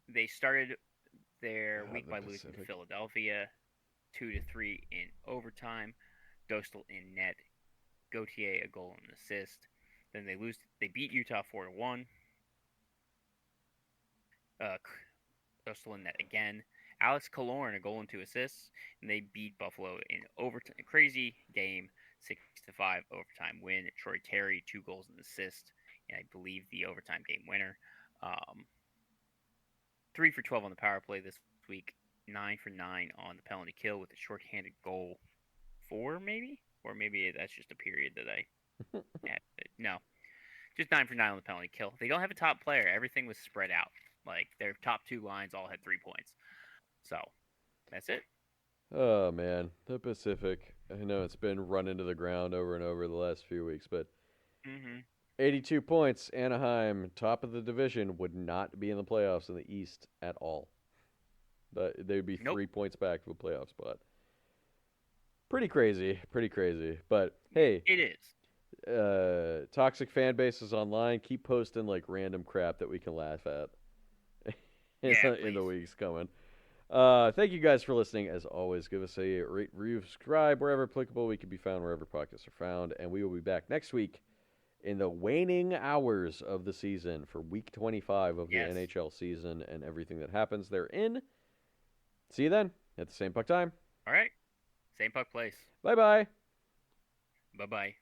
They started their week by losing to Philadelphia 2-3 in overtime. Dostal in net. Gauthier a goal and assist. Then they beat Utah 4-1. Dostal in net again. Alex Killorn a goal and 2 assists, and they beat Buffalo in overtime. Crazy game, 6-5 overtime win. Troy Terry 2 goals and assist, and I believe the overtime game winner. 3 for 12 on the power play this week. 9 for 9 on the penalty kill with a shorthanded goal 4, maybe? Or maybe that's just a period that I had. No. Just 9 for 9 on the penalty kill. They don't have a top player. Everything was spread out. Like, their top 2 lines all had 3 points. So, that's it. Oh, man. The Pacific. I know it's been run into the ground over and over the last few weeks, but 82 points. Anaheim, top of the division, would not be in the playoffs in the East at all. But they'd be 3 points back for the playoff spot. Pretty crazy. But, hey. It is. Toxic fan bases online. Keep posting, like, random crap that we can laugh at in the weeks coming. Thank you guys for listening. As always, give us a rate, review, subscribe wherever applicable. We can be found wherever podcasts are found. And we will be back next week in the waning hours of the season for week 25 of the NHL season and everything that happens therein. See you then at the same puck time. All right. Same puck place. Bye-bye. Bye-bye.